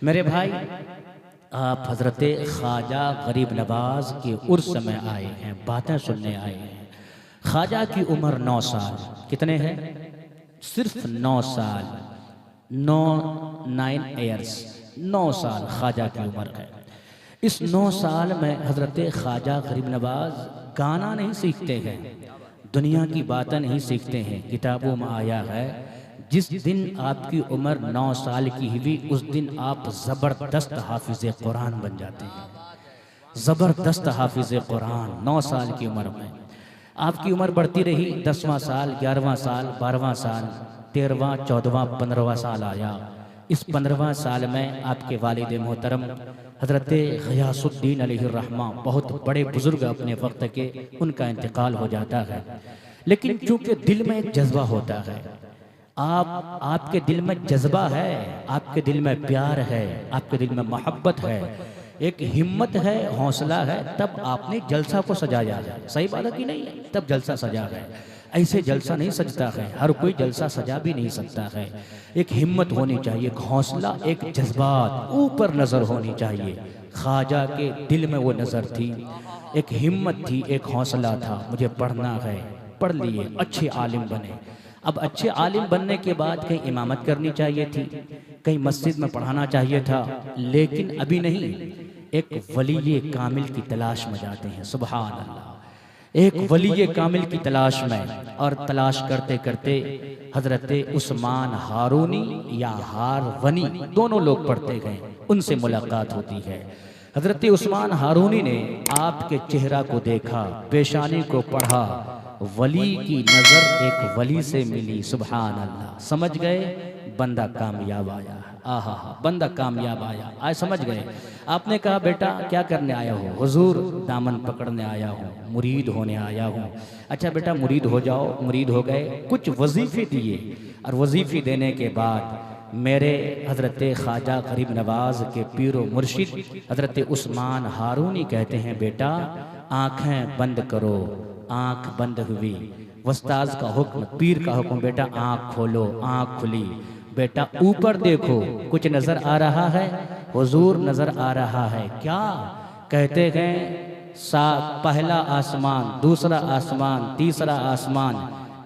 मेरे भाई, आप हज़रत ख्वाजा गरीब नवाज़ के उर्स में आए हैं, बातें सुनने आए हैं। ख्वाजा की उम्र 9 साल। कितने हैं? सिर्फ 9 साल। 9 ईयर्स, 9 साल ख्वाजा की उम्र है। इस 9 साल में हज़रत ख्वाजा गरीब नवाज़ गाना नहीं सीखते हैं, दुनिया की बातें नहीं सीखते हैं। किताबों में आया है जिस दिन आपकी उम्र 9 साल की हुई उस दिन आप ज़बरदस्त हाफिज़ कुरान बन जाते हैं। ज़बरदस्त हाफिज़ कुरान 9 साल की उम्र में। आपकी उम्र बढ़ती रही, 10वां साल, 11वां साल, 12वां साल, 13वां, 14वां, 15वां साल आया। इस 15वां साल में आपके वालिद मोहतरम हज़रत ग़ियासुद्दीन अलैहिर्रहमा, बहुत बड़े बुज़ुर्ग अपने वक्त के, उनका इंतकाल हो जाता है। लेकिन चूँकि दिल में एक जज्बा होता है, आपके दिल में जज्बा है, आपके दिल में प्यार है, आपके दिल में मोहब्बत है, एक हिम्मत है, हौसला है, तब आपने जलसा को सजाया है। सही बात है कि नहीं है? तब जलसा सजा है। ऐसे जलसा नहीं सजता है, हर कोई जलसा सजा भी नहीं सकता है। एक हिम्मत होनी चाहिए, एक हौसला, एक जज्बात, ऊपर नज़र होनी चाहिए। ख्वाजा के दिल में वो नज़र थी, एक हिम्मत थी, एक हौसला था। मुझे पढ़ना है, पढ़ लिए, अच्छे आलिम बने। अब अच्छे आलिम बनने के बाद कहीं इमामत करनी चाहिए थी, कहीं मस्जिद में पढ़ाना चाहिए था, लेकिन अभी नहीं। एक वली कामिल की तलाश में जाते हैं। सुभान अल्लाह। एक वली कामिल की तलाश में, और तलाश करते करते हज़रत उस्मान हारूनी या हारवनी, दोनों लोग पढ़ते गए, उनसे मुलाकात होती है। हज़रत उस्मान हारूनी ने आपके चेहरा को देखा, पेशानी को पढ़ा, वली की नज़र एक वली से मिली। सुभान अल्लाह। समझ गए बंदा कामयाब आया। आहा हा, बंदा कामयाब आया। आज समझ गए। आपने कहा बेटा क्या करने आया हो? हुजूर दामन पकड़ने आया हूँ, मुरीद होने आया हूँ। अच्छा बेटा मुरीद हो जाओ। मुरीद हो गए, कुछ वजीफ़े दिए, और वजीफ़े देने के बाद मेरे हज़रत ख्वाजा गरीब नवाज़ के पीरो मुर्शिद हज़रत उस्मान हारूनी कहते हैं बेटा आँखें बंद करो। आँख बंद हुई, उस्ताद का हुक्म, पीर का हुक्म, बेटा आँख खोलो। आँख खुली, बेटा ऊपर देखो, कुछ नज़र आ रहा है? हुजूर नज़र आ रहा है। क्या? कहते हैं पहला आसमान, दूसरा आसमान, तीसरा आसमान,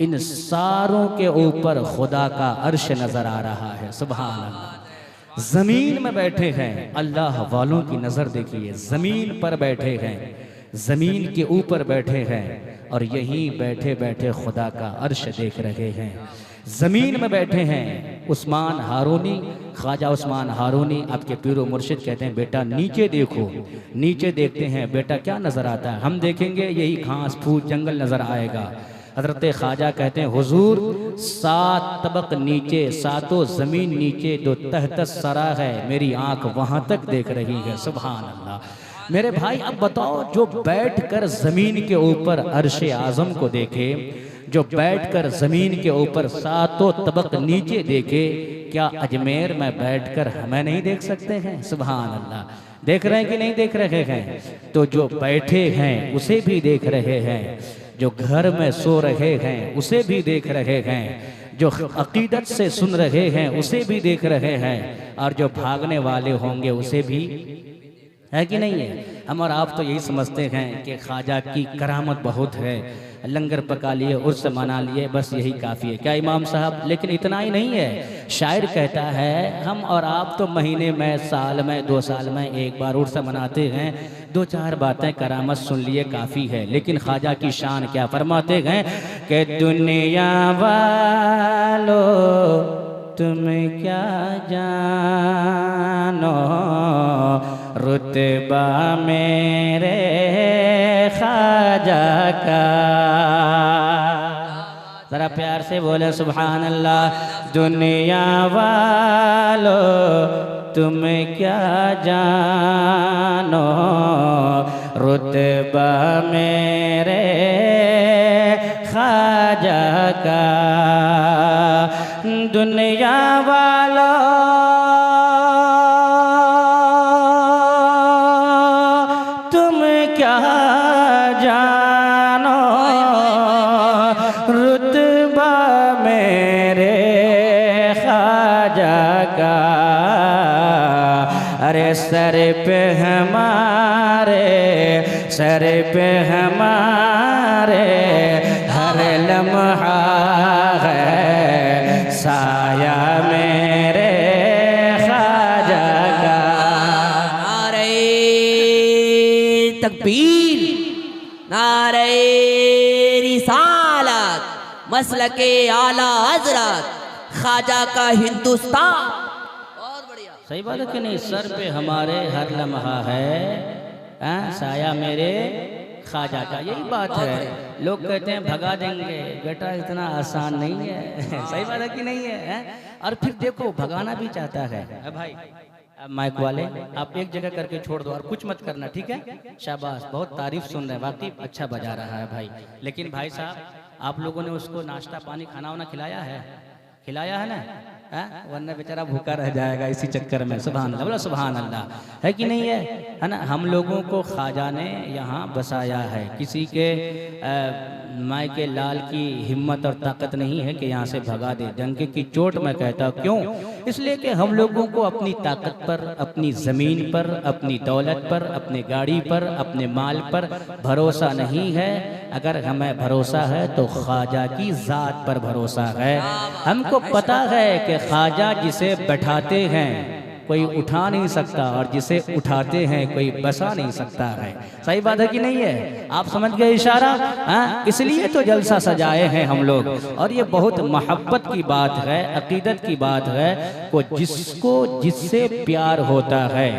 इन सारों के ऊपर खुदा का अर्श नज़र आ रहा है। सुभान अल्लाह। ज़मीन में बैठे हैं, अल्लाह वालों की नज़र देखिए, ज़मीन पर बैठे हैं, ज़मीन के ऊपर बैठे हैं, और यहीं बैठे बैठे खुदा का अर्श देख रहे हैं। ज़मीन में बैठे हैं उस्मान हारूनी, ख्वाजा उस्मान हारूनी, आपके पीरो मुर्शिद कहते हैं बेटा नीचे देखो। नीचे देखते हैं, बेटा क्या नज़र आता है? हम देखेंगे यही घास फूस जंगल नज़र आएगा। हज़रत ख्वाजा कहते हैं हुजूर 7 तबक नीचे, 7 ज़मीन नीचे, जो तहत सरा है, मेरी आँख वहाँ तक देख रही है। सुभान अल्लाह। मेरे भाई अब बताओ, जो बैठकर ज़मीन के ऊपर अर्श आज़म को देखे, जो बैठकर ज़मीन के ऊपर 7 तबक नीचे देखे, क्या अजमेर में बैठकर हमें नहीं देख सकते हैं? सुभान अल्लाह। देख रहे हैं कि नहीं देख रहे हैं? तो जो बैठे हैं उसे भी देख रहे हैं, जो घर में सो रहे हैं उसे भी देख रहे हैं, जो अकीदत से सुन रहे हैं उसे भी देख रहे हैं, और जो भागने वाले होंगे उसे भी, है कि नहीं है? हम और आप तो यही समझते हैं कि ख्वाजा की करामत बहुत है, लंगर पका लिए, उर्स मना लिए, बस यही काफ़ी है। क्या इमाम साहब? लेकिन इतना ही नहीं है। शायर कहता है हम और आप तो महीने में, साल में, 2 साल में एक बार उर्स मनाते हैं, 2-4 बातें करामत सुन लिए काफ़ी है। लेकिन ख्वाजा की शान क्या फरमाते हैं कि दुनिया वालो तुम क्या जानो, रुतबा मेरे ख्वाजा का। जरा प्यार से बोले सुभान अल्लाह। दुनिया वालो तुम क्या जानो, रुतबा मेरे ख्वाजा का। दुनिया वालो तुम क्या जानो, रुतबा मेरे ख्वाजा का। अरे सर पे हमारे, सर पे हमारे हर लम्हा है साया मेरे ख्वाजा का। नारे तकबीर, नारे रिसालत, मसलके आला हजरत, ख्वाजा का हिंदुस्तान। बहुत बढ़िया, सही बात है कि नहीं? सर पे हमारे हर लम्हा है साया मेरे ख्वाजा का। यही बात है। लोग कहते हैं भगा देंगे, बेटा इतना आसान नहीं है। सही बात है कि नहीं है? और फिर देखो भगाना भी चाहता है। भाई माइक वाले आप एक जगह करके छोड़ दो और कुछ मत करना, ठीक है? शाबाश, बहुत तारीफ सुन रहे हैं, वाकई अच्छा बजा रहा है भाई। लेकिन भाई साहब आप लोगों ने उसको नाश्ता पानी खाना वाना खिलाया है? खिलाया है ना? वरना बेचारा भूखा रह जाएगा इसी चक्कर में। सुभान अल्लाह, बोला सुभान अल्लाह, है कि नहीं है ना? हम लोगों को ख्वाजा ने यहाँ बसाया है। किसी के माई के लाल की हिम्मत और ताकत नहीं है कि यहाँ से भगा दे। डंके की चोट मैं कहता हूँ, क्यों? इसलिए कि हम लोगों को अपनी ताकत पर, अपनी ज़मीन पर, अपनी दौलत पर, अपने गाड़ी पर, अपने माल पर भरोसा नहीं है। अगर हमें भरोसा है तो ख्वाजा की ज़ात पर भरोसा है। हमको पता है कि ख्वाजा जिसे बैठाते हैं कोई उठा नहीं सकता और जिसे उठाते हैं कोई बसा नहीं सकता है। सही बात है कि नहीं है? आप समझ गए इशारा? इसलिए तो जलसा सजाए हैं हम लोग। और ये बहुत मोहब्बत की बात है, अकीदत की बात है। को जिसको जिससे प्यार होता है,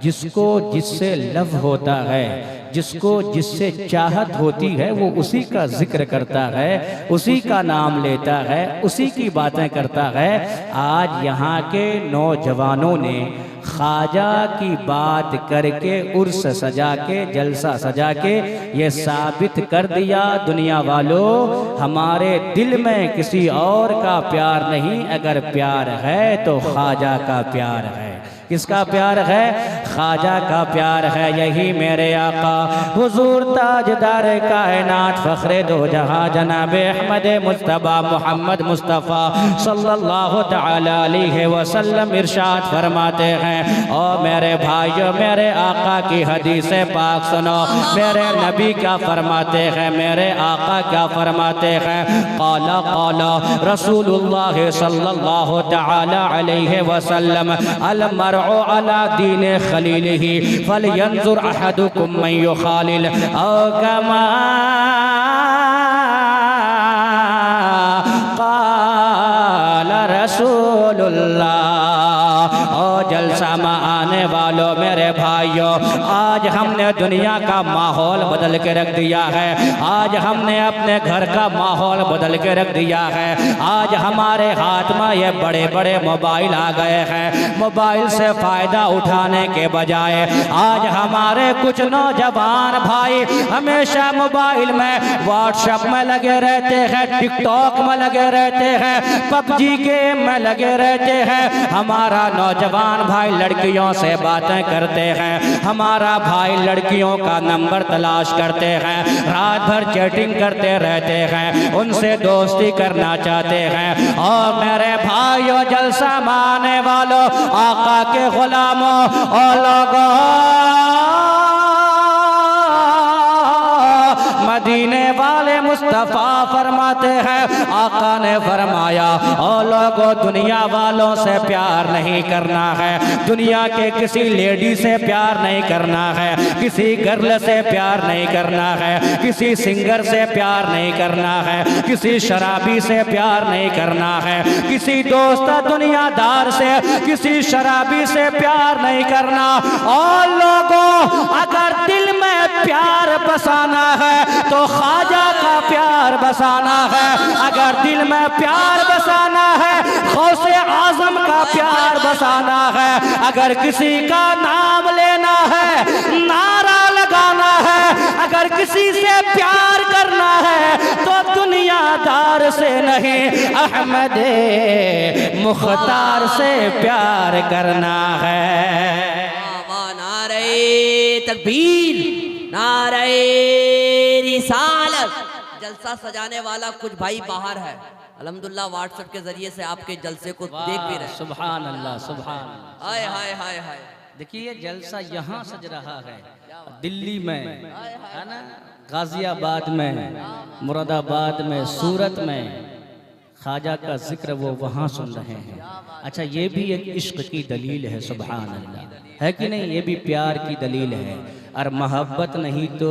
जिसको जिससे लव होता है, जिसको जिससे चाहत होती है, वो उसी का जिक्र करता है, उसी का नाम लेता है, उसी की बातें करता है। आज यहाँ के नौजवानों ने ख्वाजा की बात करके उर्स सजा के, जलसा सजा के ये साबित कर दिया, दुनिया वालों हमारे दिल में किसी और का प्यार नहीं, अगर प्यार है तो ख्वाजा का प्यार है। किसका प्यार है? ख्वाजा का प्यार है। यही मेरे आका हुजूर ताजदार कायनात फखरे दो जहां जनाब अहमद मुस्तफा मोहम्मद मुस्तफ़ा सल्लल्लाहु तआला अलैहि वसल्लम इरशाद फरमाते हैं, और मेरे भाइयों मेरे आका की हदीस पाक सुनो। मेरे नबी क्या फरमाते हैं, मेरे आका क्या फरमाते हैं? क़ाला क़ाला रसूलुल्लाह सल्लल्लाहु तआला अलैहि वसल्लम अल मरउ अला दीन खलीलिही फलयंजुर अहदुकुम मन युखालिल औ कमा क़ाल रसूलुल्लाह। जलसा में आने वालों मेरे भाइयों, आज हमने दुनिया का माहौल बदल के रख दिया है। आज हमने अपने घर का माहौल बदल के रख दिया है। आज हमारे हाथ में ये बड़े बड़े मोबाइल आ गए हैं। मोबाइल से फायदा उठाने के बजाय आज हमारे कुछ नौजवान भाई हमेशा मोबाइल में व्हाट्सएप में लगे रहते हैं, टिकटॉक में लगे रहते हैं, पबजी गेम में लगे रहते हैं। हमारा नौजवान भाई लड़कियों से बातें करते हैं, हमारा भाई लड़कियों का नंबर तलाश करते हैं, रात भर चैटिंग करते रहते हैं, उनसे दोस्ती करना चाहते हैं। और मेरे भाइयों जलसा माने वालों, आका के गुलामों और लोगों, मदीने वाले मुस्तफ़ा फरमाते हैं, आका ने फरमाया, और लोगों दुनिया वालों से प्यार नहीं करना है, दुनिया के किसी लेडी से प्यार नहीं करना है, किसी गर्ल से प्यार नहीं करना है, किसी सिंगर से प्यार नहीं करना है, किसी शराबी से प्यार नहीं करना है, किसी दोस्त दुनियादार से, किसी शराबी से प्यार नहीं करना। और लोगों अगर दिल में प्यार बसाना है तो ख्वाजा का प्यार बसाना है। अगर दिल में प्यार बसाना है, गौसे आजम का प्यार बसाना है। अगर किसी का नाम लेना है, नारा लगाना है, अगर किसी से प्यार करना है तो दुनियादार से नहीं, अहमद मुख्तार से प्यार करना है। नारे तकबीर, नारे रिसालत। जलसा सजाने वाला कुछ भाई बाहर है, अल्हम्दुलिल्लाह व्हाट्सएप के जरिए से आपके जलसे को देख भी रहे। सुभान अल्लाह, सुभान। हाय हाय हाय हाय, देखिए ये जलसा यहाँ सज रहा है दिल्ली में, है ना, गाजियाबाद में, मुरादाबाद में, सूरत में, ख्वाजा का जिक्र वो वहाँ सुन रहे हैं। अच्छा ये भी एक इश्क की दलील है, सुभान अल्लाह, है कि नहीं? ये भी प्यार की दलील है। और मोहब्बत नहीं तो,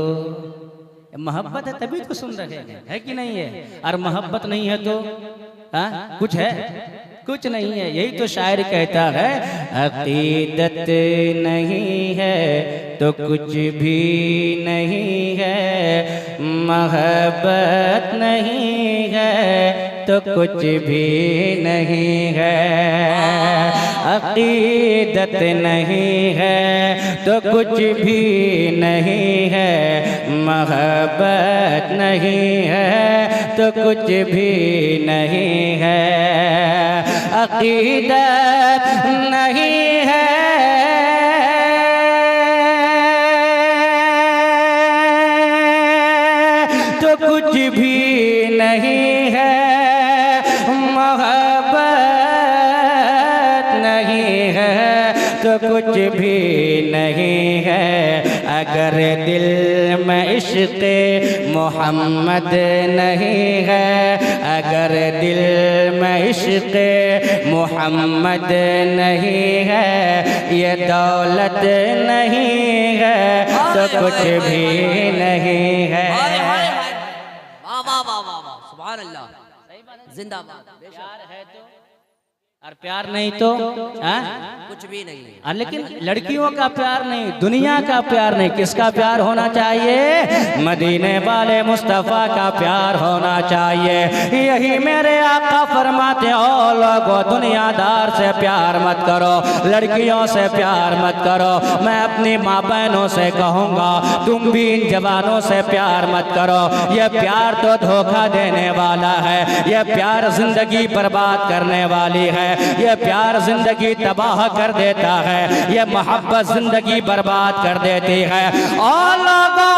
मोहब्बत है तभी तो सुन रहे हैं, है कि नहीं है? और मोहब्बत नहीं है तो कुछ है? कुछ नहीं है। यही तो शायर कहता है, अकीदत नहीं है तो कुछ भी नहीं है, मोहब्बत नहीं है तो कुछ भी नहीं है, अकीदत नहीं है तो कुछ भी नहीं है, मोहब्बत नहीं है तो कुछ भी नहीं है, अकीदत नहीं है तो कुछ भी नहीं है, मोहब्बत नहीं है तो कुछ भी नहीं है। अगर दिल में इश्क़ मोहम्मद नहीं है, अगर दिल में इश्क़ मोहम्मद नहीं है, ये दौलत नहीं है तो कुछ भी नहीं है। वाह वाह वाह वाह वाह, सुभान अल्लाह, जिंदाबाद। प्यार है तो, और प्यार नहीं तो कुछ भी नहीं है। लेकिन लड़कियों का प्यार नहीं, दुनिया का प्यार नहीं, किसका प्यार होना चाहिए? मदीने वाले मुस्तफ़ा का प्यार होना चाहिए। यही मेरे आका फरमाते, ओ लोगों दुनियादार से प्यार मत करो, लड़कियों से प्यार मत करो। मैं अपनी माँ बहनों से कहूँगा, तुम भी इन जवानों से प्यार मत करो। ये प्यार तो धोखा देने वाला है, ये प्यार जिंदगी बर्बाद करने वाली है, ये प्यार जिंदगी तबाह कर देता है, ये मोहब्बत जिंदगी बर्बाद कर देती है। और लोगों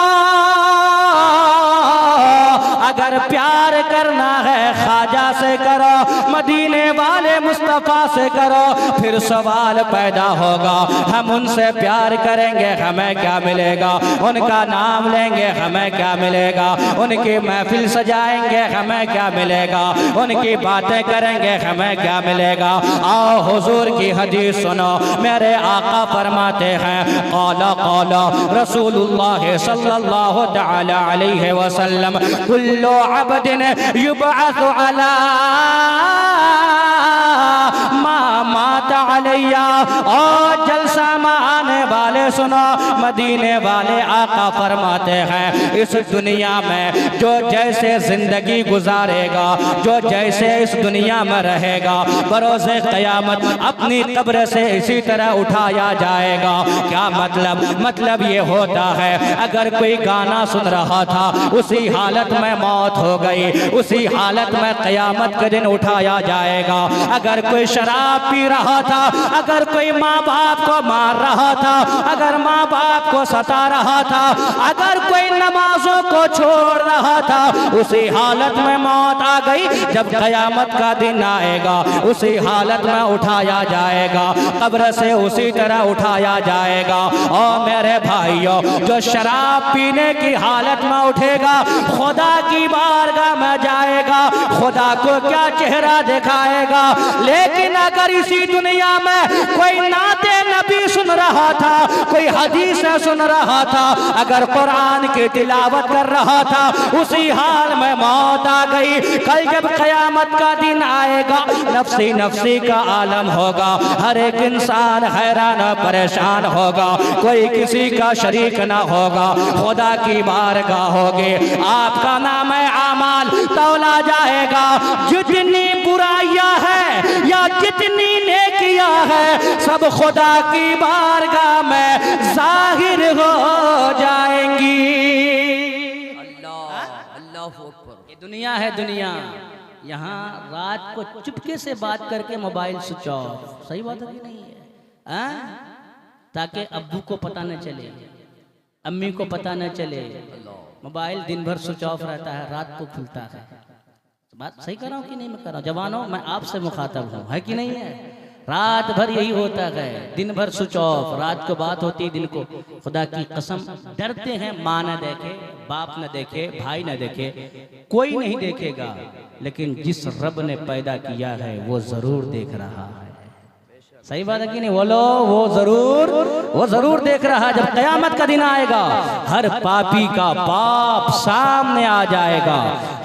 अगर प्यार करना है ख्वाजा से करो, मदीने वाले मुस्तफ़ा से करो। फिर सवाल पैदा होगा, हम उनसे प्यार करेंगे हमें क्या मिलेगा? उनका नाम लेंगे हमें क्या मिलेगा? उनकी महफिल सजाएंगे हमें क्या मिलेगा? उनकी बातें करेंगे हमें क्या मिलेगा? आओ हुजूर की हदीस सुनो, मेरे आका फरमाते हैं, क़ाला क़ाला रसूलुल्लाह सल्लल्लाहु तआला अलैहि वसल्लम, कुल्लु अब्दिन युबअसु अला मा मात अलैया। और जलसा में आने वाले सुनो, मदीने वाले आका फरमाते हैं, इस दुनिया में जो जैसे जिंदगी गुजारेगा, जो जैसे इस दुनिया में रहेगा, बरोज़े क़यामत अपनी कब्र से इसी तरह उठाया जाएगा। क्या मतलब? मतलब ये होता है, अगर कोई गाना सुन रहा था, उसी हालत में मौत हो गई, उसी हालत में क़यामत के दिन उठाया जाएगा। अगर कोई शराब पी रहा था, अगर कोई माँ बाप को मार रहा था, अगर माँ बाप को सता रहा था, अगर कोई नमाजों को छोड़ रहा था, उसी हालत में मौत आ गई। जब क़यामत का दिन आएगा, उसी हालत में उठाया जाएगा, कब्र से उसी तरह उठाया जाएगा। और मेरे भाइयों, जो शराब पीने की हालत में उठेगा, खुदा की बारगाह में जाएगा, खुदा को क्या चेहरा दिखाएगा। लेकिन अगर इसी दुनिया में कोई नाते नबी सुन रहा था, कोई हदीसें सुन रहा था, अगर कुरान की तिलावत कर रहा था, उसी हाल में मौत आ गई। कल जब क़यामत का दिन आएगा, नफ्सी नफ्सी का आलम होगा, हर एक इंसान हैरान और परेशान होगा, कोई किसी का शरीक ना होगा, खुदा की बारगाह होगी, आपका नाम है आमाल तौला जाएगा। जितनी बुराइयां हैं या जितनी नेकियां हैं, सब खुदा की बारगाह में जाहिर हो जाएंगी। अल्लाह अल्लाह अकबर। ये दुनिया है, दुनिया। यहाँ रात को चुपके से बात करके मोबाइल स्विच ऑफ, सही बात है कि नहीं है? ताकि अब्बू को पता न चले, अम्मी को पता न चले। मोबाइल दिन भर स्विच ऑफ रहता है, रात को खुलता है। बात सही कर रहा हूँ कि नहीं मैं कर रहा हूँ? जवानों, मैं आपसे मुखातब हूँ, है कि नहीं है? रात भर यही होता है, दिन भर स्विच ऑफ, रात को बात होती है दिन को। खुदा की कसम डरते हैं, माँ न देखे, बाप न देखे, भाई न देखे, कोई नहीं देखेगा, लेकिन जिस रब ने पैदा किया है वो जरूर देख रहा है। सही बात है कि नहीं? बोलो, वो जरूर देख रहा है। जब कयामत का दिन आएगा, हर पापी का पाप सामने आ जाएगा,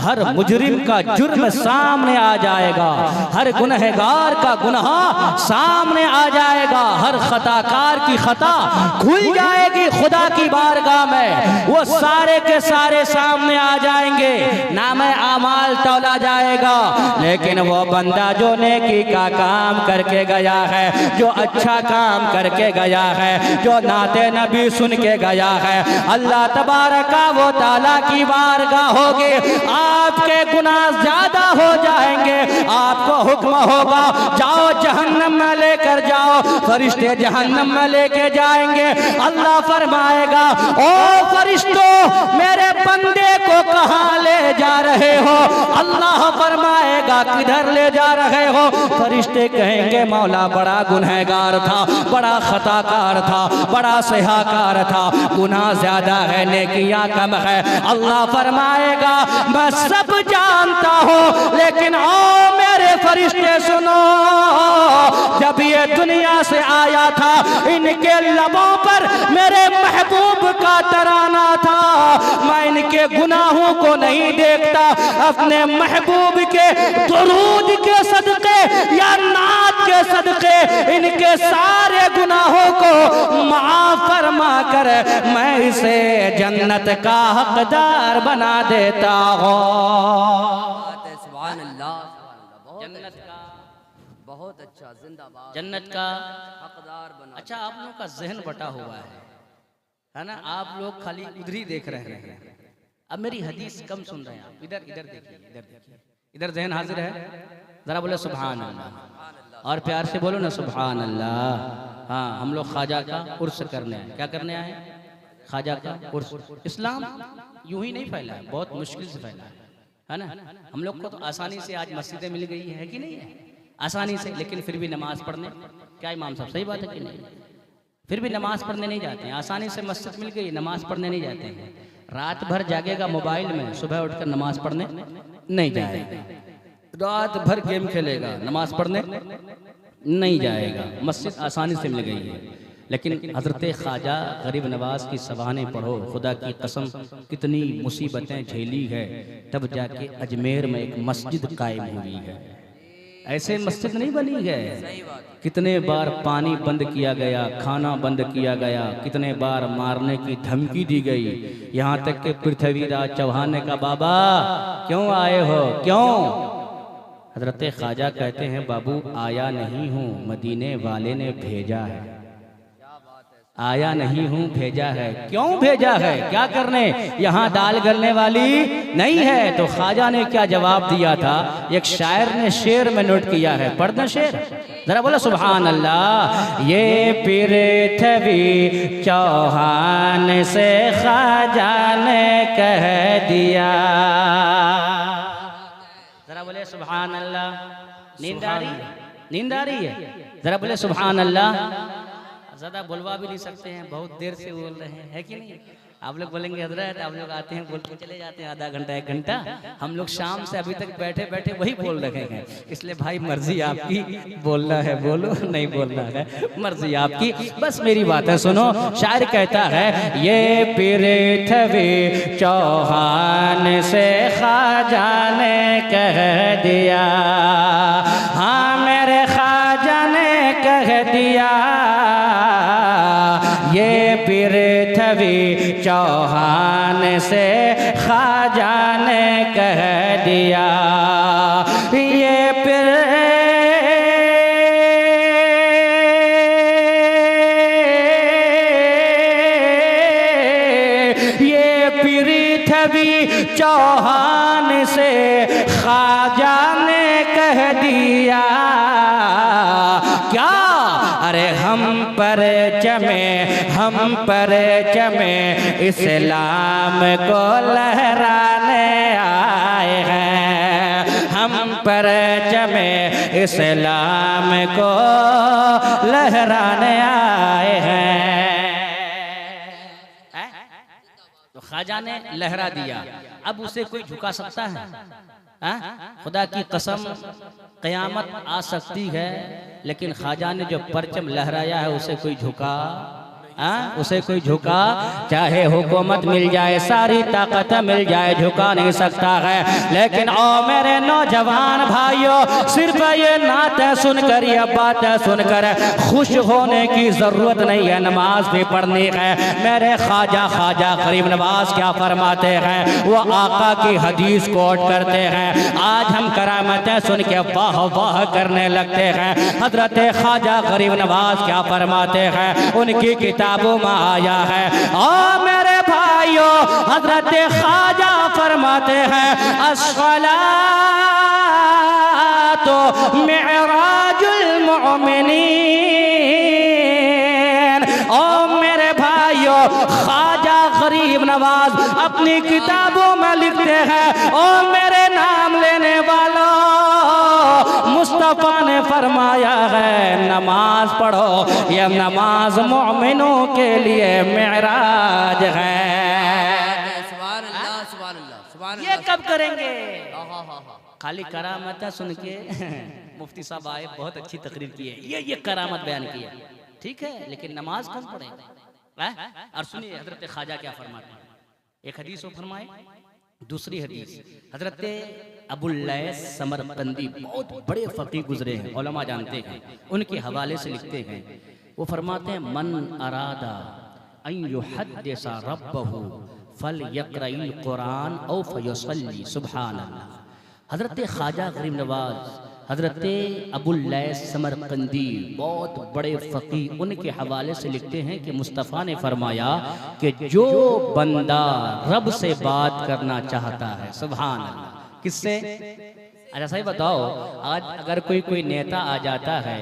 हर मुजरिम का जुर्म सामने आ जाएगा, हर गुनहगार का गुनाह सामने आ जाएगा, हर खताकार की खता खुल जाएगी खुदा की बारगाह में। वो सारे के सारे सामने आ जाएंगे, नामे आमाल तौला जाएगा, लेकिन वो बंदा जो नेकी का काम करके गया है, जो अच्छा काम करके गया है, जो नाते नबी सुन के गया है, अल्लाह तबारका वो ताला की बारगाह होगी, आपके गुनाह ज्यादा हो जाएंगे, आपको हुक्म होगा जाओ जहन्नम में लेकर जाओ, फरिश्ते जहन्नम में लेके जाएंगे। अल्लाह फरमाएगा, ओ फरिश्तों मेरे बंदे को कहां ले जा रहे हो? अल्लाह फरमाएगा, किधर ले जा रहे हो? फरिश्ते कहेंगे, मौला बड़ा गुनहगार था, बड़ा खताकार था, बड़ा सहाकार था, गुनाह ज्यादा है नेकियां कम है। अल्लाह फरमाएगा, मैं सब जानता हूं, लेकिन आओ मेरे फरिश्ते सुनो, जब ये दुनिया से आया था इनके लबों पर मेरे महबूब का तराना था, मैं इनके गुनाहों को नहीं देखता, अपने महबूब के दुरूद के सदके या नात के सदके इनके सारे गुनाहों को माफ फरमा कर मैं इसे जन्नत का हकदार बना देता हूँ। सुभान अल्लाह, जन्नत का बहुत अच्छा, जिंदाबाद, जन्नत का हकदार बना। अच्छा, आप लोगों का जहन बटा हुआ है ना? आप लोग खाली उधर ही देख रहे हैं। अब मेरी हदीस कम सुन रहे हैं आप, इधर देखिए, इधर देखिए, इधर जहन हाजिर है, जरा बोले सुभान अल्लाह, और प्यार से बोलो ना सुभान अल्लाह। हाँ, हम लोग ख्वाजा का उर्स करने आए। क्या करने आए? ख्वाजा का उर्स। इस्लाम यूं ही नहीं फैला है, बहुत मुश्किल से फैला है ना? हम लोग को तो आसानी से आज मस्जिदें मिल गई है कि नहीं है? आसानी से, लेकिन फिर भी नमाज पढ़ने, क्या इमाम साहब सही बात है कि नहीं? फिर भी नमाज पढ़ने नहीं जाते हैं। आसानी से मस्जिद मिल गई, नमाज पढ़ने नहीं जाते हैं। रात भर जागेगा मोबाइल में, सुबह उठकर नमाज पढ़ने नहीं जाएगा, रात भर गेम खेलेगा, नमाज पढ़ने नहीं जाएगा। मस्जिद आसानी से मिल गई है, लेकिन हजरत ख्वाजा गरीब नवाज की सवाने पढ़ो, खुदा की कसम कितनी मुसीबतें झेली है, तब जाके अजमेर में एक मस्जिद कायम हुई है। ऐसे मस्जिद नहीं बनी है। कितने बार पानी बंद किया गया, खाना बंद किया गया, कितने बार मारने की धमकी दी गई, यहाँ तक कि पृथ्वीराज चौहान ने कहा, बाबा क्यों आए हो, क्यों? हजरत ख्वाजा कहते हैं, बाबू आया नहीं हूँ, मदीने वाले ने भेजा है। आया नहीं हूँ, भेजा है। क्यों भेजा है? क्या करने? यहाँ दाल गलने वाली नहीं है। तो ख्वाजा ने क्या जवाब दिया था? एक शायर ने शेर में नोट किया है, पढ़ना शेर, जरा बोला सुभान अल्लाह। ये पृथ्वी चौहान से ख्वाजा ने कह दिया, जरा बोले सुभान अल्लाह। नींद आ रही है? नींद आ रही है? जरा बोले सुभान अल्लाह। ज़्यादा बुलवा भी नहीं सकते हैं, बहुत देर से बोल रहे हैं, है कि नहीं? आप लोग बोलेंगे हजरत, आप लोग आते हैं बोल के चले जाते हैं आधा घंटा एक घंटा, हम लोग शाम से अभी तक बैठे बैठे वही बोल रहे हैं। इसलिए भाई मर्जी आपकी, बोलना है बोलो, नहीं बोलना है मर्जी आपकी, बस मेरी बातें सुनो। शायर कहता है, ये पृथ्वी चौहान से ख्वाजा ने कह दिया, हाँ मेरे ख्वाजा ने कह दिया, ये पृथ्वी चौहान से ख्वाजा ने कह दिया, ये पृथ्वी चौहान से ख्वाजा ने कह दिया। क्या? अरे हम पर चमे इस्लाम को लहराने आए हैं, हम परचमे इस्लाम को लहराने आए हैं। तो ख्वाजा ने लहरा दिया, अब उसे कोई झुका सकता है? खुदा की कसम क़यामत आ सकती है, लेकिन ख्वाजा ने जो परचम लहराया है उसे कोई झुका उसे कोई झुका, चाहे हुकूमत मिल जाए, सारी ताकत मिल जाए, झुका नहीं सकता है। लेकिन ओ मेरे नौजवान भाइयों, सिर्फ ये नातें सुनकर, ये बातें सुनकर खुश होने की जरूरत नहीं है, नमाज भी पढ़नी है। मेरे ख्वाजा गरीब नवाज क्या फरमाते हैं, वो आका की हदीस कोट करते हैं। आज हम करामतें सुन के वाह वाह करने लगते हैं। हजरत ख्वाजा गरीब नवाज क्या फरमाते हैं, उनकी किताबों में आया है। और मेरे भाइयों, हजरत ख्वाजा फरमाते हैं, अस्सलातो मिअराजुल मुमिनीन। और मेरे भाइयों, ख्वाजा गरीब नवाज अपनी किताबों में लिखते हैं, और मेरे नाम लेने वालों, मुस्तफा ने फरमाया है नमाज पढ़ो, यह नमाज मोमिनों के लिए मेराज है। सुभान अल्लाह, सुभान अल्लाह, सुभान ये अल्लाह। कब करेंगे? हाँ। खाली करामत सुन के मुफ्ती साहब आए, बहुत अच्छी तकरीर की है, ये करामत बयान की है, ठीक है, लेकिन नमाज कब पढ़े? और सुनिए हजरत ख्वाजा क्या फरमाते हैं। एक हदीस वो फरमाए, दूसरी हदीस हजरत अबुल लैस समरकंदी, बहुत बड़े फकीह गुजरे हैं, उलमा जानते हैं, उनके हवाले से लिखते हैं। वो फरमाते हैं, मन अरादा अन युहद्दिसा रब्बहु फलयक़राइल कुरान औ फयुसल्ली। सुभान अल्लाह। हजरत ख्वाजा गरीब नवाज, हजरत अबुल लैस समरकंदी, बहुत बड़े फ़कीह, उनके हवाले से लिखते हैं कि मुस्तफ़ा ने फरमाया कि जो बंदा रब से बात करना चाहता है, सुभान अल्लाह, किससे? अच्छा सही बताओ, आज अगर कोई नेता आ जाता है,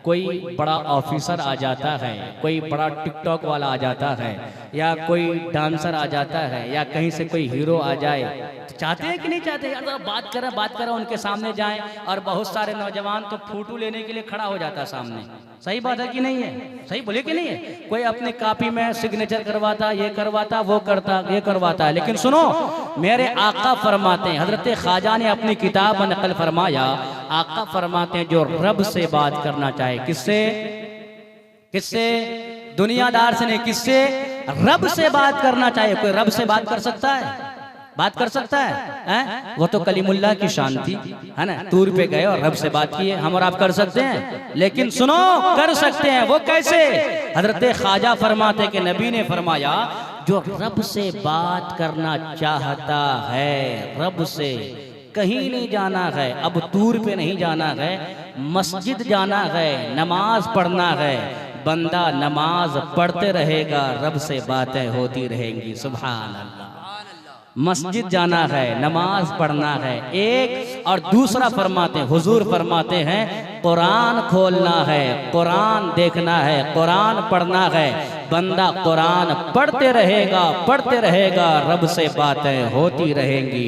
कोई बड़ा ऑफिसर आ जाता है, कोई बड़ा टिकटॉक वाला आ जाता है, या कोई डांसर आ जाता है, या कहीं से कोई हीरो आ जाए, तो चाहते हैं कि नहीं चाहते? यार बात करें उनके सामने जाएं, और बहुत सारे नौजवान तो फोटो लेने के लिए खड़ा हो जाता है सामने। सही बात है कि नहीं है? सही बोले कि नहीं है? कोई अपनी कॉपी में सिग्नेचर करवाता, ये करवाता, वो करता, ये करवाता है। लेकिन सुनो, मेरे आका फरमाते हैं, हजरत ख्वाजा ने अपनी किताब में नकल फरमाया, आका फरमाते हैं जो रब से बात करना चाहे, किससे? दुनियादार से नहीं, किससे? रब से बात करना चाहे। कोई रब से बात कर सकता है? बात कर सकता है? वो तो कलीमुल्लाह की शान थी, है ना? तूर पे गए और रब से बात किए। हम और आप कर सकते हैं? लेकिन सुनो, कर सकते हैं। वो कैसे? हजरत ख्वाजा फरमाते कि नबी ने फरमाया, जो रब से बात करना चाहता है, रब से कहीं नहीं जाना है, अब तूर पे नहीं जाना है, मस्जिद जाना है, नमाज पढ़ना है, बंदा नमाज पढ़ते रहेगा, रब से बातें होती रहेंगी। सुभान अल्लाह। मस्जिद जाना है, नमाज पढ़ना है, एक। और दूसरा फरमाते हैं, हुजूर फरमाते हैं, कुरान खोलना है, कुरान देखना है, कुरान पढ़ना है, बंदा कुरान पढ़ते रहेगा, रब से बातें होती रहेंगी।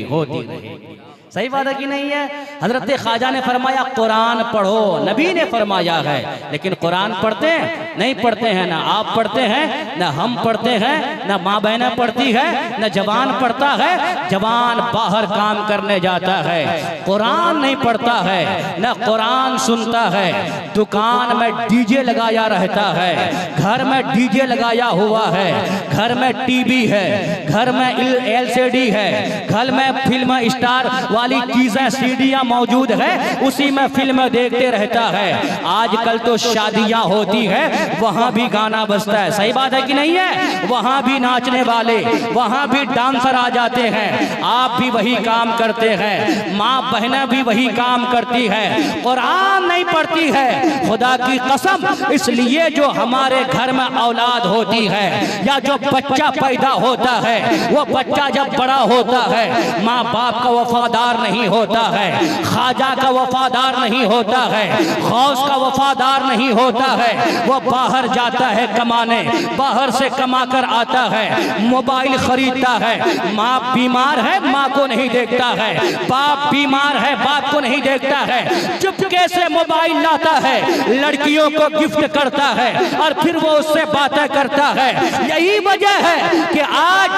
सही बात है कि नहीं है? हजरत ख्वाजा ने फरमाया कुरान पढ़ो, नबी ने फरमाया है, लेकिन कुरान पढ़ते हैं? नहीं पढ़ते हैं। ना आप पढ़ते हैं, ना हम पढ़ते हैं, ना माँ बहनें पढ़ती है, ना जवान पढ़ता है। जवान बाहर काम करने जाता है, कुरान नहीं पढ़ता है, ना कुरान सुनता है, दुकान में डीजे लगाया रहता है, घर में डीजे लगाया हुआ है, घर में टीवी है, घर में LCD है, घर में फिल्म स्टार वाली चीजें, सीडियां मौजूद है, उसी में फिल्म देखते रहता है। आजकल तो शादियां होती है, वहां भी गाना बजता है। सही बात है कि नहीं है? वहां भी नाचने वाले, वहां भी डांसर आ जाते हैं। आप भी वही काम करते हैं, माँ बहनें भी वही काम करती है, कुरान नहीं पढ़ती है। खुदा की कसम, इसलिए जो हमारे घर में औलाद होती है, या जो बच्चा पैदा होता है, वो बच्चा जब बड़ा होता है, माँ बाप का वफादार वफादार नहीं होता है, ख्वाजा का वफादार नहीं होता है, गौस का वफादार नहीं होता है। वो बाहर जाता है कमाने, बाहर से कमा कर आता है, मोबाइल खरीदता है। माँ बीमार है, माँ को नहीं देखता है, बाप बीमार है, बाप को नहीं देखता है, चुपके से मोबाइल लाता है, लड़कियों को गिफ्ट करता है और फिर वो उससे बातें करता है। यही वजह है कि आज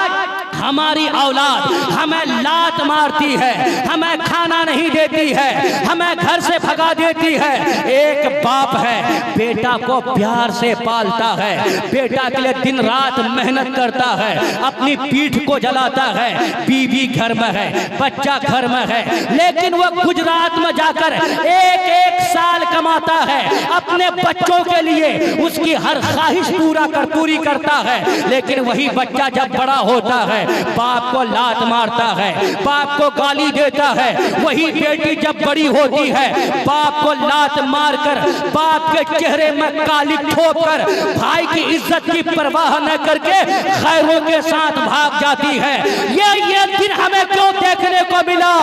हमारी औलाद हमें लात मारती है, हमें खाना नहीं देती है, हमें घर से भगा देती है। एक बाप है, बेटा को प्यार से पालता है, बेटा के लिए दिन रात मेहनत करता है, अपनी पीठ को जलाता है। बीवी घर में है, बच्चा घर में है, लेकिन वो गुजरात में जाकर एक एक साल कमाता है, अपने बच्चों के लिए उसकी हर ख्वाहिश पूरी करता है। लेकिन वही बच्चा जब बड़ा होता है, बाप को लात मारता है, बाप को गाली देता है। वही बेटी जब बड़ी होती है, बाप को लात मारकर, बाप के चेहरे में काली ठोककर, भाई की इज्जत की परवाह न करके खैरों के साथ भाग जाती है। ये दिन हमें क्यों देखने को मिला?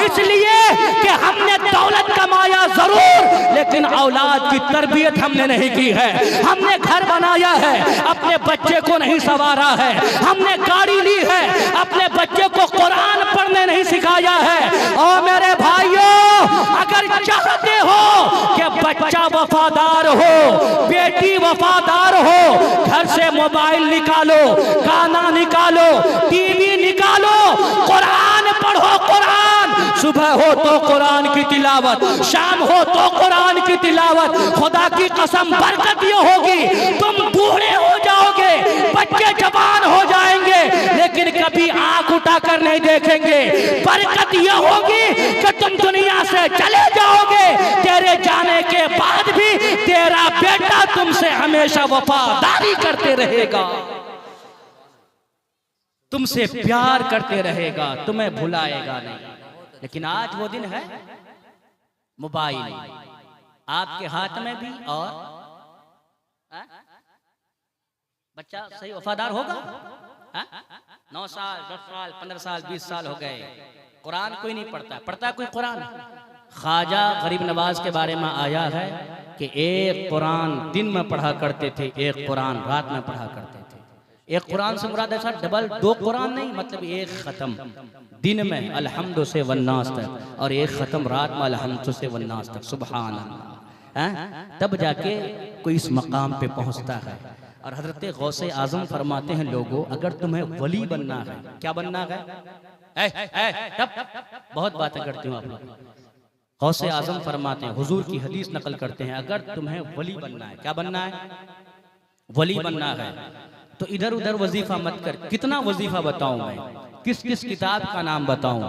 इसलिए कि हमने दौलत कमाया जरूर, लेकिन औलाद की तरबियत हमने नहीं की है। हमने घर बनाया है, अपने बच्चे को नहीं संवारा है। हमने गाड़ी ली है, अपने बच्चे को कुरान पढ़ने नहीं सिखाया है। और मेरे भाइयों, अगर चाहते हो कि बच्चा वफादार हो, बेटी वफादार हो, घर से मोबाइल निकालो, गाना निकालो, टीवी निकालो, कुरान पढ़ो। कुरान सुबह हो तो कुरान की तिलावत, शाम हो तो कुरान की तिलावत। खुदा की कसम बरकत ये होगी, तुम बूढ़े हो जाओगे, बच्चे जवान हो जाएंगे, लेकिन कभी आंख उठाकर नहीं देखेंगे। बरकत ये होगी कि तुम दुनिया से चले जाओगे, तेरे जाने के बाद भी तेरा बेटा तुमसे हमेशा वफादारी करते रहेगा, तुमसे प्यार करते रहेगा, तुम्हें भुलाएगा नहीं। लेकिन आज वो दिन है, मोबाइल आपके हाथ में भी, और बच्चा सही वफादार होगा? 9 साल 10 साल 15 साल 20 साल हो गए, कुरान कोई नहीं पढ़ता कोई कुरान। ख्वाजा गरीब नवाज के बारे में आया है कि एक कुरान दिन में पढ़ा करते थे, एक कुरान रात में पढ़ा करते थे। एक कुरान से मुराद ऐसा डबल 2 कुरान नहीं, मतलब एक खत्म दिन में अलहम्दु से वन्नास तक, और एक खत्म रात में अलहम्दु से वन्नास तक। सुभान अल्लाह। तब जाके कोई इस मकाम पे पहुंचता है। और हजरत गौसे आजम फरमाते हैं, लोगों अगर तुम्हें वली बनना है, क्या बनना है? बहुत बातें करते हो आप लोग। गौसे आजम फरमाते हैं, हुजूर की हदीस नकल करते हैं, अगर तुम्हें वली बनना है, क्या बनना है? वली बनना है तो इधर उधर वजीफा मत कर। कितना वजीफा बताऊं मैं, किस किस किताब का नाम बताऊं?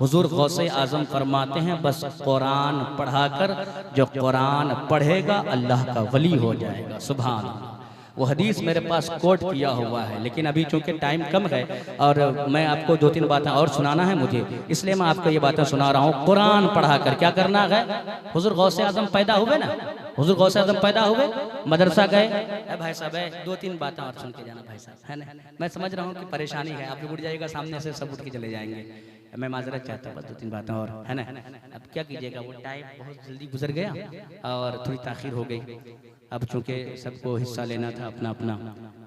हुजूर गौसे आजम फरमाते हैं, बस कुरान पढ़ाकर, जो कुरान पढ़ेगा अल्लाह का वली हो जाएगा। सुभान अल्लाह। वो हदीस मेरे पास कोट किया हुआ है, लेकिन अभी चूंकि टाइम कम है और मैं आपको 2-3 बातें और सुनाना है मुझे, इसलिए मैं आपको ये बातें सुना रहा हूँ। कुरान पढ़ाकर क्या करना है? हुजूर गौसे आजम पैदा हुए ना, हुजूर गौसे आजम पैदा हुए, मदरसा गए। भाई साहब 2-3 बातें और सुन के जाना भाई साहब, है ना? मैं समझ रहा हूँ कि परेशानी है, आप उठ जाएगा सामने से, सब उठ के चले जाएंगे। मैं माजरत चाहता हूँ, बस 2-3 बातें और, है ना? अब क्या कीजिएगा, वो टाइम बहुत जल्दी गुजर गया और थोड़ी ताखीर हो गई। अब चूंकि सबको हिस्सा लेना था अपना अपना,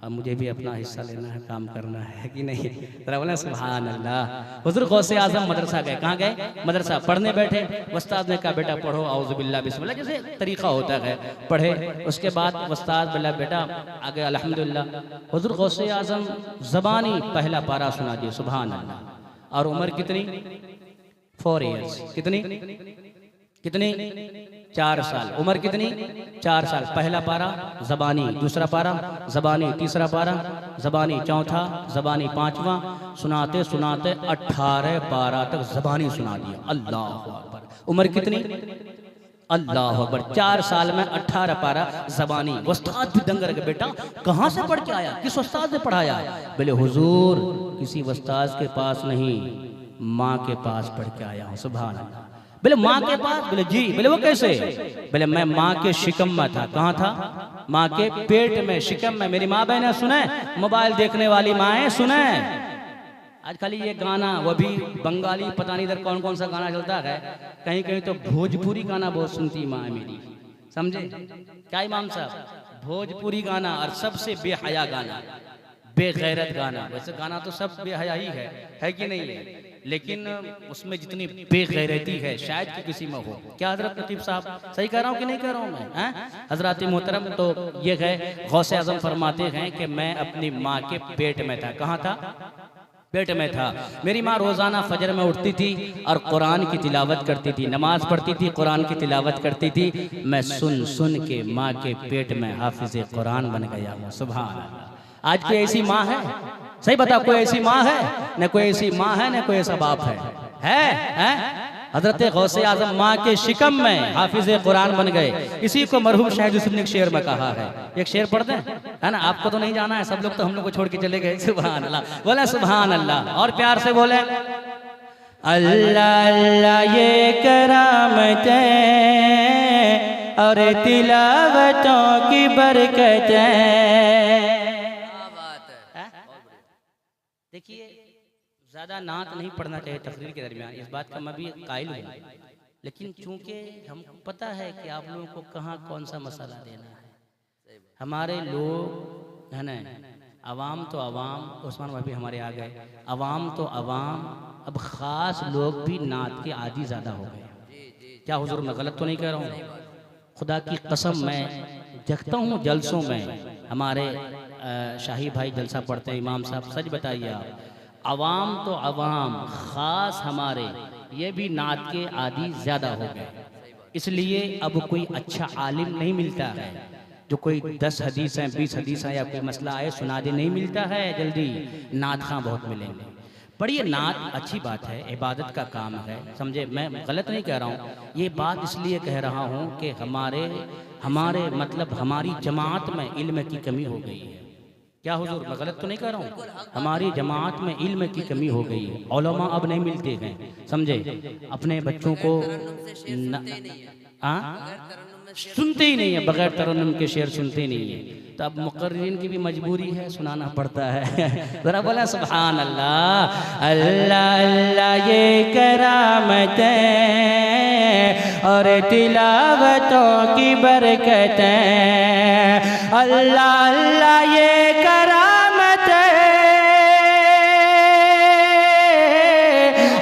अब मुझे भी अपना हिस्सा लेना है, काम करना है कि नहीं? जरा बोला सुभान अल्लाह। हुजूर गौसे आजम मदरसा गए। कहाँ गए? मदरसा पढ़ने बैठे। उस्ताद ने कहा बेटा पढ़ो औज़ु बिल्लाह बिस्मिल्लाह, जैसे तरीका होता है, पढ़े। उसके बाद उस्ताद बोला बेटा आगे अल्हम्दुलिल्लाह। हुजूर गौसे आजम ज़बानी पहला पारा सुना दिए, सुभान अल्लाह। और उम्र कितनी? 4 ईयर्स। कितनी 4 साल। उम्र कितनी? 4 साल। पहला पारा ज़बानी, दूसरा पारा ज़बानी, तीसरा पारा ज़बानी, चौथा ज़बानी, पांचवा सुनाते सुनाते 18 पारा तक ज़बानी सुना दिया। अल्लाह अकबर। उम्र कितनी? अल्लाह अकबर। 4 साल में 18 पारा ज़बानी। उस्ताद भी दंग रहे, बेटा कहाँ से पढ़ के आया, किस उस्ताद ने पढ़ाया? बोले हुजूर किसी उस्ताद के पास नहीं, माँ के पास पढ़ के आया हूँ। सुभान अल्लाह। बोले माँ के पास? बोले जी। बोले वो कैसे? बोले मैं माँ के शिकम में था। कहाँ था? माँ के पेट में, शिकम में। मेरी माँ बहने सुने, मोबाइल देखने वाली माएँ सुने, आज खाली ये गाना, वो भी बंगाली, पता नहीं इधर कौन कौन सा गाना चलता है, कहीं कहीं तो भोजपुरी गाना बहुत सुनती माँ मेरी, समझे क्या इमाम साहब? भोजपुरी गाना और सबसे बेहया गाना, बेगैरत गाना। वैसे गाना तो सब बेहया ही है कि नहीं है, लेकिन उसमें जितनी बेगैरती है शायद कि किसी में हो। क्या हजरत लतीफ़ साहब सही कह रहा हूँ कि नहीं कह रहा हूँ मैं? हजरत मोहतरम तो ये है, गौसे आज़म फरमाते हैं कि मैं अपनी माँ के पेट में था। कहाँ था? पेट में था। मेरी माँ रोज़ाना फजर में उठती थी और कुरान की तिलावत करती थी, नमाज पढ़ती थी, कुरान की तिलावत करती थी। मैं सुन सुन के माँ के पेट में हाफिज़ कुरान बन गया हूँ। सुभान अल्लाह। आज कोई ऐसी माँ है? सही बता, कोई ऐसी माँ है? न कोई ऐसी माँ है, न कोई ऐसा बाप है? हजरत गौसे आज़म माँ के शिकम में हाफिज़ कुरान बन गए। इसी को मरहूम शाहिद यूसुफ ने एक शेर में कहा है, एक शेर पढ़ दें, है ना? आपको तो नहीं जाना है, सब लोग तो हम लोग को छोड़ के चले गए। सुभान अल्लाह, बोले सुभान अल्लाह, और प्यार से बोले अल्लाह अल्लाह ये करामतें और तिलावतों की बरकतें। देखिए, ज़्यादा नात नहीं पढ़ना चाहिए तकरीर के दरमियान, इस बात का मैं भी कायल हूँ, लेकिन चूंकि हमको पता है कि आप लोगों को कहाँ कौन सा मसाला देना है। हमारे लोग है ना, अवाम तो अवाम, उस्मान भाई भी हमारे आ गए, अवाम तो अवाम, अब ख़ास लोग भी नात के आदी ज़्यादा हो गए। क्या हुजूर मैं गलत तो नहीं कह रहा हूँ? खुदा की कसम मैं देखता हूँ जलसों में, हमारे शाही भाई जलसा पढ़ते हैं, इमाम साहब सच बताइए आप, अवाम तो अवाम, ख़ास हमारे ये भी नात के आदी ज़्यादा हो गए। इसलिए अब कोई अच्छा आलिम नहीं मिलता है जो कोई 10 हदीस हैं, 20 हदीस हैं या कोई मसला आए सुना दे, नहीं मिलता है जल्दी। नात खां बहुत मिलेंगे। पढ़िए, नात अच्छी बात है, इबादत का काम है, समझे? मैं गलत नहीं कह रहा हूँ, ये बात इसलिए कह रहा हूँ कि हमारे मतलब हमारी जमात में इल्म की कमी हो गई है। क्या हुजूर मैं गलत तो नहीं कह रहा हूँ? हमारी जमात में इल्म की कमी हो गई है, उलमा अब नहीं मिलते हैं, समझे? अपने बच्चों को सुनते ही नहीं है, बगैर तरन्नुम के शेर सुनते ही नहीं है। तो अब मुकर्रिरीन की भी मजबूरी है, सुनाना पड़ता है। जरा बोला सुभान अल्लाह। अल्लाह अल्लाह ये करामतें और तिलावतों की बरकतें, अल्लाह अल्लाह ये करामतें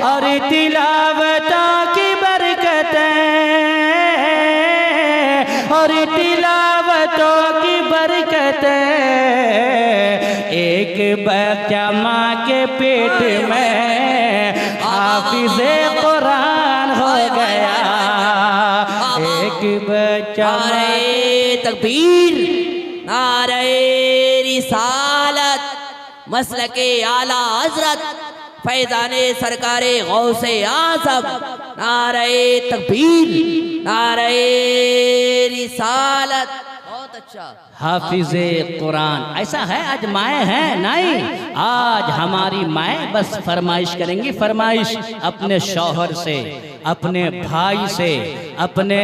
और तिलावतों की बरकतें और तिलावतों की बरकतें। एक बच्चा माँ के पेट में हाफिज़े कुरान हो गया, एक बच्चा। नारे तकबीर, नारे रिसालत, मसलके आला हजरत फैज़ाने सरकारे गौसे आज़म। नारे तकबीर, नारे रिसालत। बहुत अच्छा। हाफिज़े कुरान ऐसा है, आज माएँ हैं नहीं, आज हमारी माएँ बस फरमाइश करेंगी, फरमाइश अपने शौहर से, अपने भाई से, अपने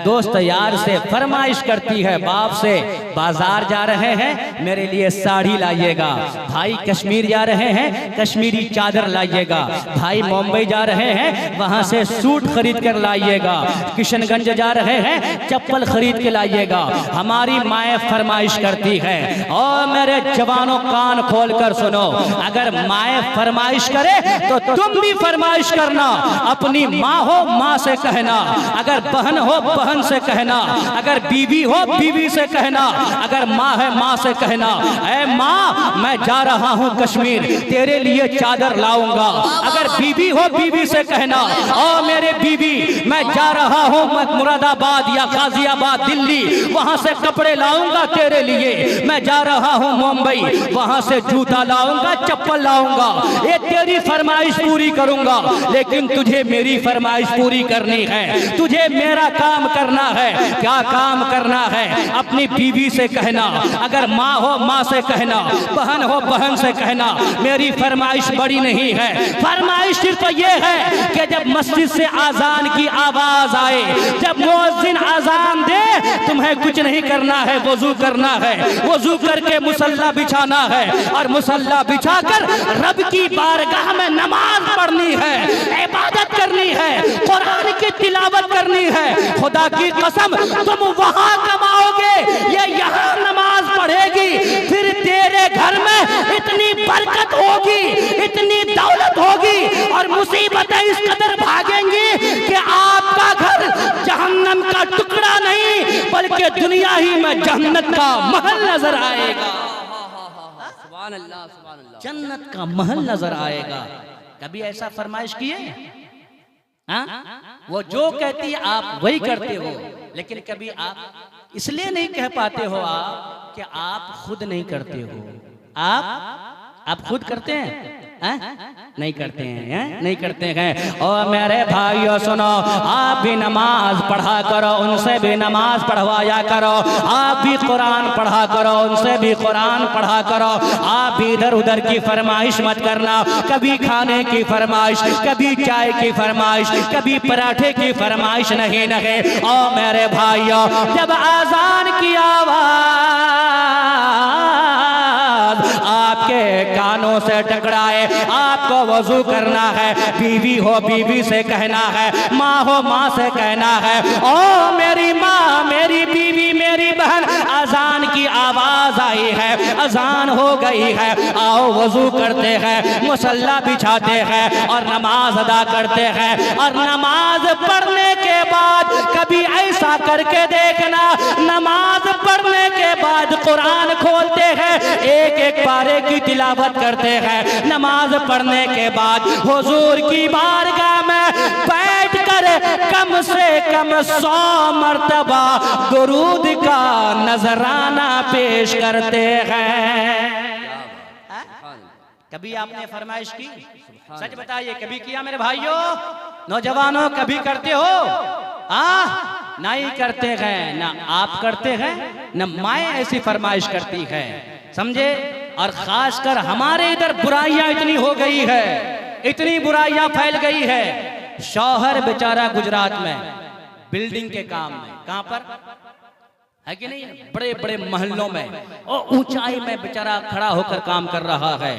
दोस्त यार से फरमाइश करती है, बाप से। बाजार जा रहे हैं, मेरे लिए साड़ी लाइएगा। भाई कश्मीर जा रहे हैं, कश्मीरी चादर लाइएगा। भाई मुंबई जा रहे हैं, वहाँ से सूट खरीद कर लाइएगा। किशनगंज जा रहे हैं, चप्पल खरीद के लाइएगा। हमारी माएँ फरमाइश करती है। और मेरे जवानों कान खोल कर सुनो, अगर माएँ फरमाइश करे तो तुम भी फरमाइश करना। अपनी माँ हो माँ से कहना, अगर बहन हो बहन से कहना, अगर बीवी हो बीवी से कहना, अगर माँ है माँ से कहना, ऐ माँ मैं जा रहा हूँ कश्मीर, तेरे लिए चादर लाऊंगा। अगर बीवी हो बीवी से कहना, और मेरे बीवी मैं जा रहा हूँ मुरादाबाद या गाजियाबाद दिल्ली, वहाँ से कपड़े लाऊंगा तेरे लिए। मैं जा रहा हूँ मुंबई, वहाँ से जूता लाऊंगा, चप्पल लाऊंगा। ये तेरी फरमाइश पूरी करूंगा, लेकिन तुझे मेरी फरमाइश पूरी करनी है। तुझे मेरा काम करना है। क्या काम करना है? अपनी बीवी से कहना, अगर माँ हो माँ से कहना, बहन हो बहन से कहना, मेरी फरमाइश बड़ी नहीं है। फरमाइश सिर्फ ये है कि जब मस्जिद से आजान की आवाज आए, जब मुअज्जिन आजान दे, तुम्हें कुछ नहीं करना है, वजू करना है। वजू करके मुसल्ला बिछाना है और मुसल्ला बिछाकर रब की बारगाह में नमाज पढ़नी है, इबादत करनी है, कुरान की तिलावत करनी है। खुदा की कसम तुम वहां कमाओगे, ये यहाँ नमाज पढ़ेगी, फिर तेरे घर में इतनी बरकत होगी, इतनी दौलत होगी और मुसीबतें इस कदर भागेंगी कि आपका घर जहन्नम का टुकड़ा नहीं बल्कि दुनिया ही में जन्नत का महल नजर आएगा। सुभान अल्लाह, सुभान अल्लाह। जन्नत का महल नजर आएगा। कभी ऐसा फरमाइश किए? हाँ, वो जो कहती है आप वही करते हो, लेकिन कभी आप इसलिए नहीं कह पाते हो आप कि आप खुद नहीं करते हो। आप खुद करते हैं? नहीं करते हैं, नहीं करते हैं। और मेरे भाइयों सुनो, आप भी नमाज पढ़ा करो, उनसे भी नमाज पढ़वाया करो। आप भी कुरान पढ़ा करो, उनसे भी कुरान पढ़ा करो। आप भी इधर उधर की फरमाइश मत करना, कभी खाने की फरमाइश, कभी चाय की फरमाइश, कभी पराठे की फरमाइश नहीं। और मेरे भाइयों, जब आजान की आवाज आपके कानों से टकराए, आपको वजू करना है। बीवी हो बीवी से कहना है, माँ हो माँ से कहना है, ओ मेरी माँ, मेरी बीवी, मेरी बहन, अजान की आवाज आई है, अजान हो गई है, आओ वजू करते हैं, मुसल्ला बिछाते हैं और नमाज अदा करते हैं। और नमाज पढ़ने के बाद कभी ऐसा करके देखना, नमाज पढ़ने के बाद कुरान खोलते हैं, एक एक पारे की तिलावत करते हैं। नमाज पढ़ने के बाद हुजूर की बारगाह में बैठकर कम से कम 100 मर्तबा दुरूद का नजराना पेश करते हैं। कभी आपने फरमाइश की? सच बताइए, कभी किया मेरे भाइयों? नौजवानों, कभी करते हो? नहीं करते हैं। ना आप करते हैं, ना माएँ ऐसी फरमाइश करती है, समझे। और खासकर हमारे इधर बुराइयां इतनी हो गई है, इतनी बुराइयां फैल गई है। शौहर बेचारा गुजरात में बिल्डिंग के काम में, कहां पर है कि नहीं, बड़े बड़े महलों में और ऊंचाई में बेचारा खड़ा होकर काम कर रहा है।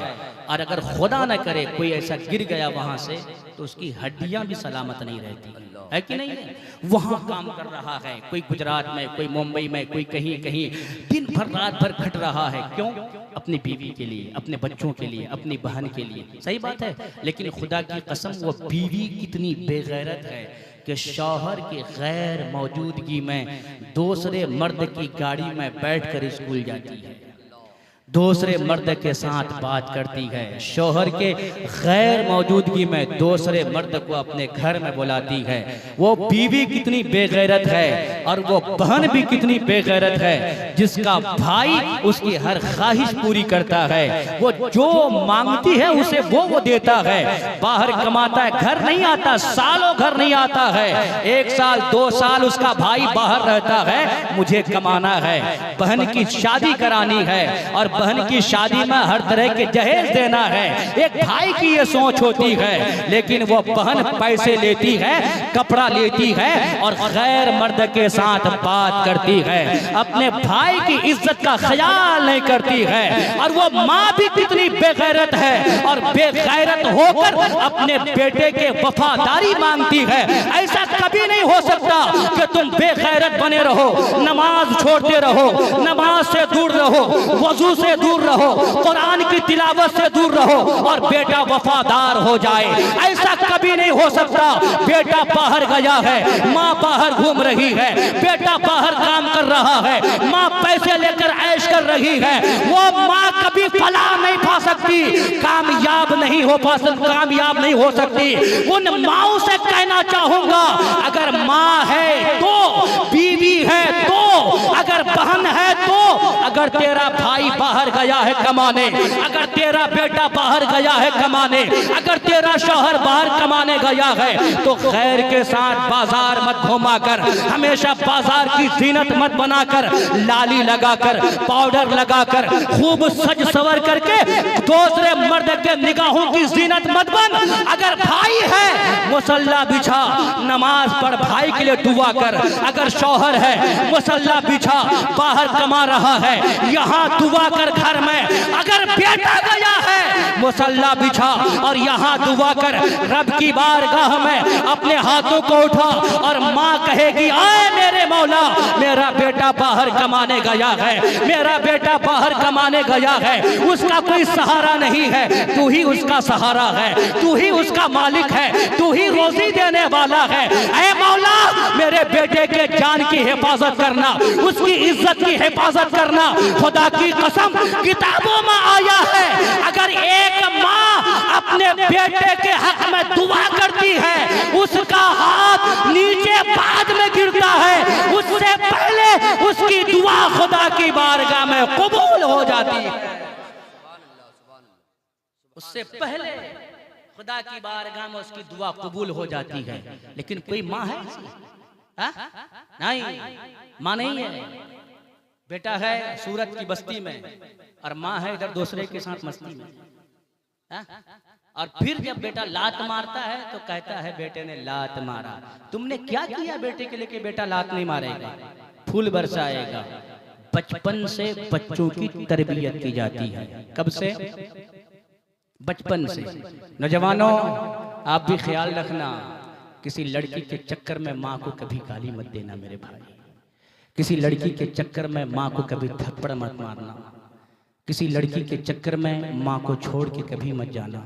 और अगर खुदा न करे कोई ऐसा गिर गया वहां से, तो उसकी हड्डियां भी सलामत नहीं रहती, है कि नहीं है। वहां काम कर रहा है, कोई गुजरात में, कोई मुंबई में, कोई कहीं कहीं, दिन भर रात भर खट रहा है। क्यों? अपनी बीवी के लिए, अपने बच्चों के लिए, अपनी बहन के लिए। सही बात है, लेकिन खुदा की कसम वो बीवी कितनी बेगैरत है कि शौहर की गैर मौजूदगी में दूसरे मर्द की गाड़ी में बैठकर स्कूल जाती है, दूसरे मर्द के साथ बात करती है। शौहर के गैर मौजूदगी में दूसरे मर्द को अपने घर में बुलाती है। वो बीवी कितनी बेगैरत है और वो बहन भी कितनी बेगैरत है, जिसका भाई उसकी हर ख्वाहिश पूरी करता है। वो जो मांगती है उसे वो देता है। बाहर कमाता है, घर नहीं आता, सालों घर नहीं आता है। 1 साल 2 साल उसका भाई बाहर रहता है, मुझे कमाना है, बहन की शादी करानी है और बहन की शादी में हर तरह के जहेज देना है। एक भाई की ये सोच होती है, लेकिन वो बहन पैसे लेती है, कपड़ा लेती है और गैर मर्द के साथ बात करती है, अपने भाई की इज्जत का ख्याल नहीं करती है। और वो माँ भी कितनी बेगैरत है और बेगैरत होकर अपने बेटे के वफादारी मांगती है। ऐसा कभी नहीं हो सकता कि तुम बेगैरत बने रहो, नमाज छोड़ते रहो, नमाज से दूर रहो, वजू से दूर रहो, कुरान की तिलावत से दूर रहो और बेटा वफादार हो जाए। ऐसा कभी नहीं हो सकता। बेटा बाहर गया है, माँ बाहर घूम रही है, बेटा बाहर काम कर रहा है, माँ पैसे लेकर ऐश कर रही है, वो माँ कभी फलाह नहीं पा सकती, कामयाब नहीं नहीं हो पाती, कामयाब नहीं हो सकती। उन माओ से कहना चाहूंगा, अगर माँ है तो, बीवी है तो, अगर बहन है तो, अगर तेरा भाई बाहर गया है कमाने, अगर तेरा बेटा बाहर गया है कमाने, अगर तेरा शौहर बाहर कमाने गया है, तो खैर के साथ बाजार मत घुमा कर, हमेशा बाजार की जीनत मत बनाकर, लाली लगाकर, पाउडर लगाकर, खूब सज सवर करके दूसरे मर्द के निगाहों की जीनत मत बन। अगर भाई है मुसल्ला बिछा, नमाज पढ़, भाई के लिए दुआ कर। अगर शौहर है मुसल्ला बिछा, बाहर कमा रहा है, यहाँ दुआ कर घर में। अगर बेटा गया है मुसल्ला बिछा और यहाँ दुआ कर, रब की बारगाह में अपने हाथों को उठा और माँ कहेगी, आए मेरे मौला, मेरा बेटा बाहर कमाने गया है, मेरा बेटा बाहर कमाने गया है, उसका कोई सहारा नहीं है, तू ही उसका सहारा है, तू ही उसका मालिक है, तू ही रोजी देने वाला है। ऐ मौला, मेरे बेटे के जान की हिफाजत करना, उसकी इज्जत की हिफाजत करना। खुदा की कसम, किताबों में आया है, अगर एक माँ अपने बेटे के हक में दुआ करती है, उसका हाथ नीचे बाद में गिरता है, उससे पहले उसकी दुआ खुदा की बारगाह में कबूल हो जाती है। उससे पहले खुदा की बारगाह में उसकी दुआ कबूल हो जाती है। लेकिन कोई माँ है नहीं, माँ नहीं है। बेटा है सूरत की बस्ती में और माँ है इधर दूसरे के साथ मस्ती में। और फिर जब बेटा लात मारता है तो कहता है बेटे ने लात मारा। तुमने क्या किया बेटे के लिए कि बेटा लात नहीं मारेगा, फूल बरसाएगा। बचपन से बच्चों की तरबियत की जाती है। कब से? बचपन से। नौजवानों, आप भी ख्याल रखना, किसी लड़की के चक्कर में माँ को कभी गाली मत देना मेरे भाई। किसी लड़की के चक्कर में माँ को कभी थप्पड़ मत मारना। किसी लड़की के चक्कर में माँ को छोड़ के कभी मत जाना।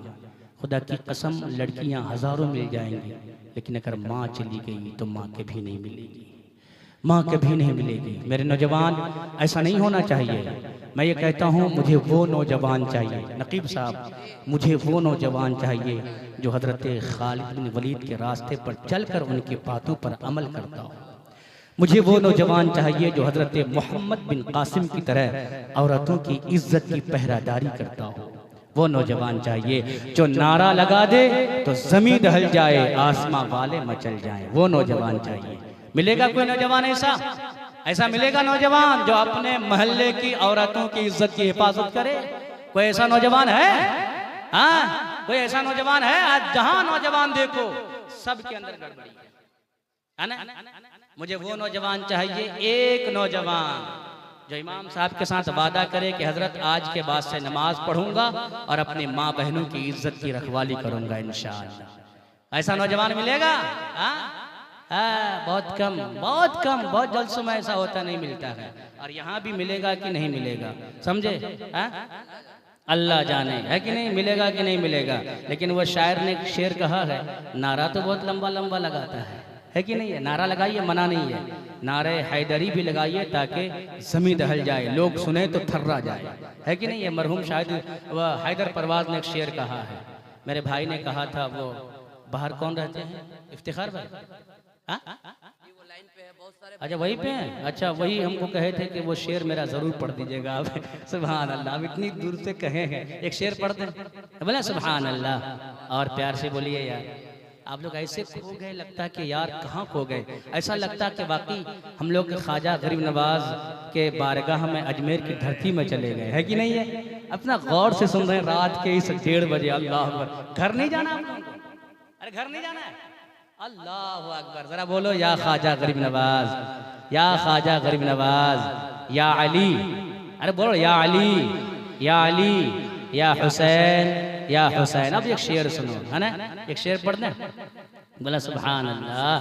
खुदा की कसम, लड़कियाँ हजारों मिल जाएंगी, लेकिन अगर माँ चली गई तो माँ कभी नहीं मिलेगी, माँ कभी नहीं मिलेगी। मेरे नौजवान, ऐसा नहीं होना चाहिए। मैं ये कहता हूँ, मुझे वो नौजवान चाहिए, नकीब साहब, मुझे वो नौजवान चाहिए जो हजरत खालिद बिन वलीद के रास्ते पर चलकर उनकी बातों पर अमल करता हो। मुझे वो नौजवान चाहिए जो हजरत मोहम्मद बिन कासिम की तरह औरतों की इज्जत की पहरादारी करता हो। वो नौजवान चाहिए जो नारा लगा दे तो जमीन दहल जाए, आसमां वाले मचल जाए। वो नौजवान चाहिए। मिलेगा कोई नौजवान ऐसा? ऐसा मिलेगा नौजवान जो अपने मोहल्ले की औरतों की इज्जत की हिफाजत करे? कोई ऐसा नौजवान है? हाँ, कोई ऐसा नौजवान है? आज जहां नौजवान देखो सबके अंदर गड़बड़ी है ना। मुझे वो नौजवान चाहिए, एक नौजवान जो इमाम साहब के साथ वादा करे कि हजरत आज के बाद से नमाज पढ़ूंगा और अपनी माँ बहनों की इज्जत की रखवाली करूंगा इंशाअल्लाह। ऐसा नौजवान मिलेगा? बहुत कम, बहुत कम, बहुत जल्द समय ऐसा होता नहीं मिलता है। और यहाँ भी मिलेगा कि नहीं मिलेगा, समझे? अल्लाह जाने, है कि नहीं, मिलेगा कि नहीं मिलेगा। लेकिन वो शायर ने शेर कहा है, नारा तो बहुत लंबा लंबा लगाता है कि नहीं है? नारा लगाइए, मना नहीं है। नारे हैदरी भी लगाइए ताकि ज़मीं दहल जाए, लोग सुने तो थर्रा जाए, है कि नहीं है? मरहूम शायद वह हैदर परवाज ने एक शेर कहा है। मेरे भाई ने कहा था, वो बाहर कौन रहते हैं? इफ्तिखार भाई, अच्छा वही पे हैं। अच्छा, वही हमको कहे थे कि वो शेर मेरा जरूर पढ़ दीजिएगा आप। सुभान अल्लाह, आप इतनी दूर से कहे हैं, एक शेर पढ़ दें। बोले सुभान अल्लाह, और प्यार से बोलिए यार। आप लोग ऐसे खो गए, लगता कि यार कहाँ खो गए। ऐसा लगता कि वाकई हम लोग ख्वाजा गरीब नवाज के बारगाह में अजमेर की धरती में चले गए, है कि नहीं है? अपना गौर से सुन रहे हैं रात के इस 1:30 बजे। अल्लाह अकबर। घर नहीं जाना आप लोगों को? अरे घर नहीं जाना है? अल्लाह अकबर। जरा बोलो, या ख्वाजा गरीब नवाज, या ख्वाजा गरीब नवाज, या अली। अरे बोलो, या अली, या अली, या हुसैन, या हुसैन। अब एक शेर सुनो, है ना? एक शेर पढ़ दें। बोला सुभान अल्लाह।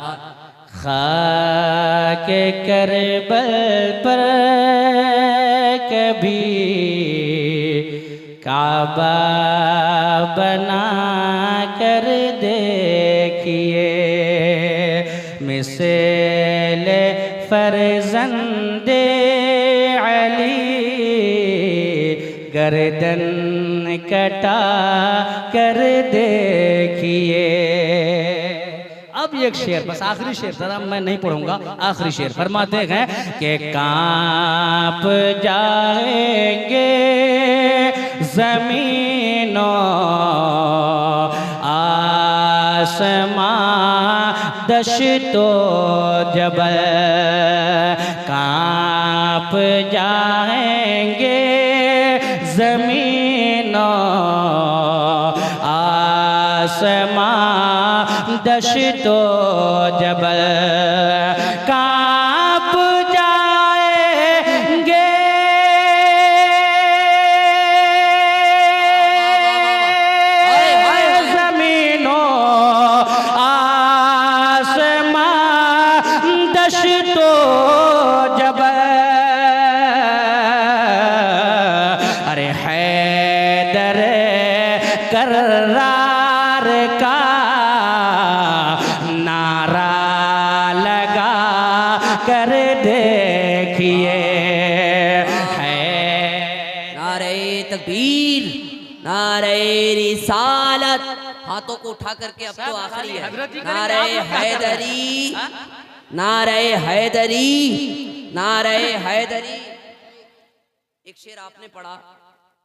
खाके करबल पर कभी काबा बना कर देखिए, मिसेल फर्जंदे अली गर्दन कटा कर देखिए। अब एक शेर, बस आखिरी शेर, जरा मैं नहीं पढ़ूंगा, आखिरी शेर फरमाते हैं कि कांप जाएंगे जमीनों आसमां दश्तो जबल, कांप जाएंगे जमीनों आसमां दश्तो जबल, कांप जाएंगे जमीनों आसमां दश्तो जबल। अरे हैदर कर्रार का नारा लगा कर देखिए। नारे तकबीर, नारे रिसालत, हाथों को उठा करके अब तो आखिरी है। नारे हैदरी, नारे हैदरी, नारे हैदरी। एक शेर आपने पढ़ा,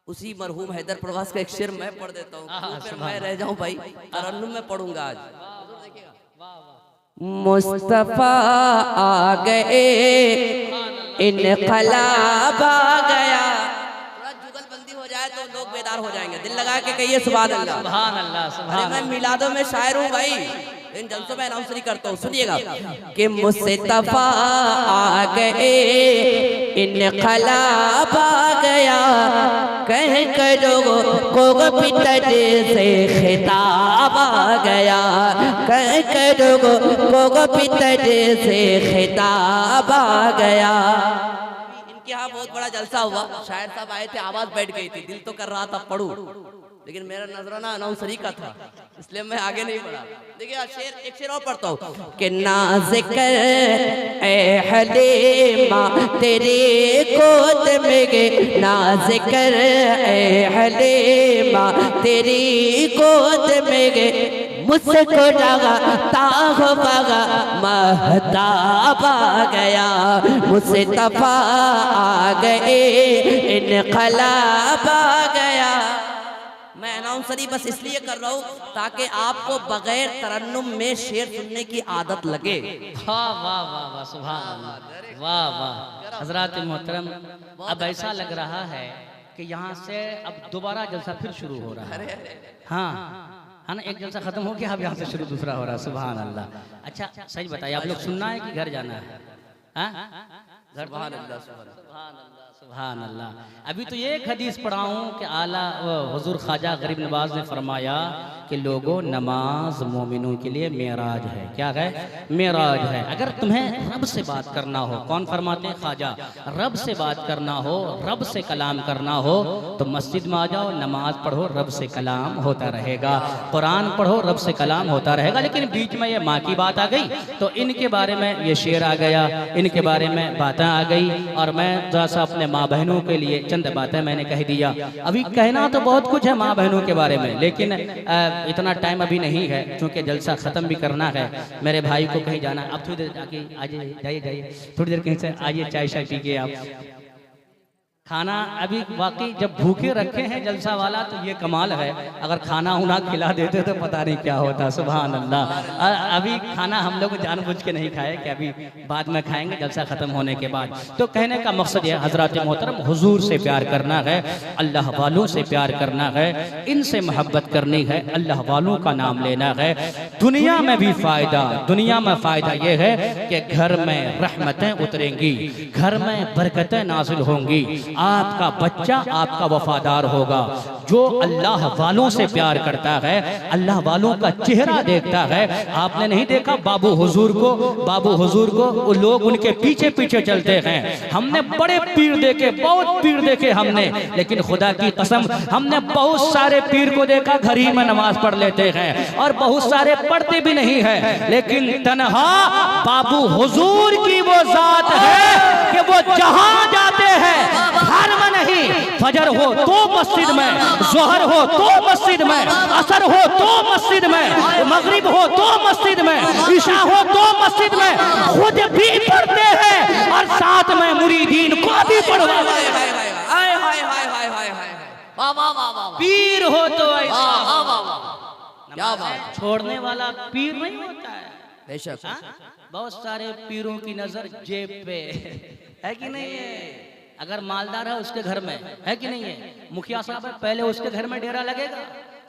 उसी मरहूम हैदर प्रवास का एक शेर मैं पढ़ देता हूँ, तो फिर मैं रह जाऊं भाई, तरन्नुम में पढ़ूंगा आज। मुस्तफा आ गए, इनकलाब आ गया। थोड़ा जुगलबंदी हो जाए तो लोग बेदार हो जाएंगे, दिल लगा के कहिए सुभान अल्लाह। सुभान अल्लाह, सुभान। अरे मैं मिलादों में शायर हूँ भाई, इन जलसों में अनाउंस नहीं करता हूँ, सुनिएगा कि मुस्तफा आ गए, इनकलाब आ गया, कह करो को पितर से खिताब आ गया, कह करो को पितर से खिताब आ गया। इनके यहाँ बहुत बड़ा जलसा हुआ, शायर साहब आए थे, आवाज बैठ गई थी, दिल तो कर रहा था पढ़ूं, लेकिन मेरा नजराना अनाउंसरी का था, इसलिए मैं आगे नहीं बढ़ा। देखिए शेर, एक शेर और पढ़ता हूँ कि नाज़ कर ए हलीमा तेरी गोद में गे, नाज़ कर ए हलीमा तेरी गोद में गे, मुझको लगा ताह बगा महताब आ गया, मुस्तफा आ गए, इनकलाब आ गया। मैं अनाउंसरी बस इसलिए कर रहा हूँ ताकि आपको बगैर तरन्नुम में शेर सुनने की आदत लगे। वाह वाह वाह वाह, सुभान अल्लाह, वाह वाह। हजरात मोहतरम, अब ऐसा लग रहा है कि यहाँ से अब दोबारा जलसा फिर शुरू हो रहा है। हाँ है ना, एक जलसा खत्म हो गया, अब यहाँ से शुरू दूसरा हो रहा है। सुभान अल्लाह। अच्छा सही बताइए, आप लोग सुनना है कि घर जाना है? हाँ, सुभान अल्लाह, सुभान अल्लाह। अभी तो ये एक हदीस पढ़ा हूँ कि आला हुजूर ख्वाजा गरीब नवाज ने फरमाया कि लोगों, नमाज मोमिनों के लिए मेराज है। क्या है? मेराज है। अगर तुम्हें रब से बात करना हो, कौन फरमाते हैं? ख्वाजा। रब से बात करना हो, रब से कलाम करना हो तो मस्जिद में आ जाओ, नमाज पढ़ो, रब से कलाम होता रहेगा, कुरान पढ़ो, रब से कलाम होता रहेगा। लेकिन बीच में ये माँ की बात आ गई तो इनके बारे में ये शेर आ गया, इनके बारे में बातें आ गई, और मैं जरा सा अपने माँ बहनों के लिए चंद बातें मैंने कह दिया। अभी कहना तो बहुत कुछ है माँ बहनों के बारे में, लेकिन इतना टाइम अभी नहीं है, क्योंकि जलसा ख़त्म भी करना है। मेरे भाई को कहीं जाना है, अब थोड़ी देर आके जाइए, थोड़ी देर कहीं से आइए, चाय शाय पी के आप। खाना अभी वाकई जब भूखे रखे हैं जलसा वाला तो ये कमाल है, अगर खाना उना खिला देते तो पता नहीं क्या होता। सुभान अल्लाह। अभी खाना हम लोग जानबूझ के नहीं खाए कि अभी बाद में खाएंगे जलसा ख़त्म होने के बाद। तो कहने का मकसद है हज़रात मोहतरम, हुजूर से प्यार करना है, अल्लाह वालों से प्यार करना है, इनसे मोहब्बत करनी है, अल्लाह वालों का नाम लेना है। दुनिया में भी फ़ायदा, दुनिया में फ़ायदा ये है कि घर में रहमतें उतरेंगी, घर में बरकतें नाजिल होंगी, आपका बच्चा आपका वफादार होगा। जो अल्लाह वालों से प्यार करता है, अल्लाह वालों का चेहरा देखता है। आपने नहीं देखा बाबू हुजूर को, बाबू हुजूर को वो लोग उनके पीछे पीछे चलते हैं। हमने बड़े पीर देखे, बहुत पीर देखे हमने, लेकिन खुदा की कसम हमने बहुत सारे पीर को देखा घर ही में नमाज पढ़ लेते हैं, और बहुत सारे पढ़ते भी नहीं है, लेकिन तन्हा बाबू हुजूर की वो जात है कि वो जहां जाते हैं घर में नहीं, फजर हो तो मस्जिद में, जोहर हो तो मस्जिद में, असर हो तो मस्जिद में, मगरिब हो तो मस्जिद में, ईशा हो तो मस्जिद में, खुद भी पढ़ते हैं और साथ में मुरीदीन को भी पढ़वाते हैं। पीर हो तो ऐसा, क्या बात, छोड़ने वाला पीर नहीं होता है। बेशक। हाँ? बहुत सारे पीरों की नजर जेब पे है कि नहीं है? अगर मालदार है उसके घर में है कि नहीं है? मुखिया साहब है पहले उसके घर में डेरा लगेगा,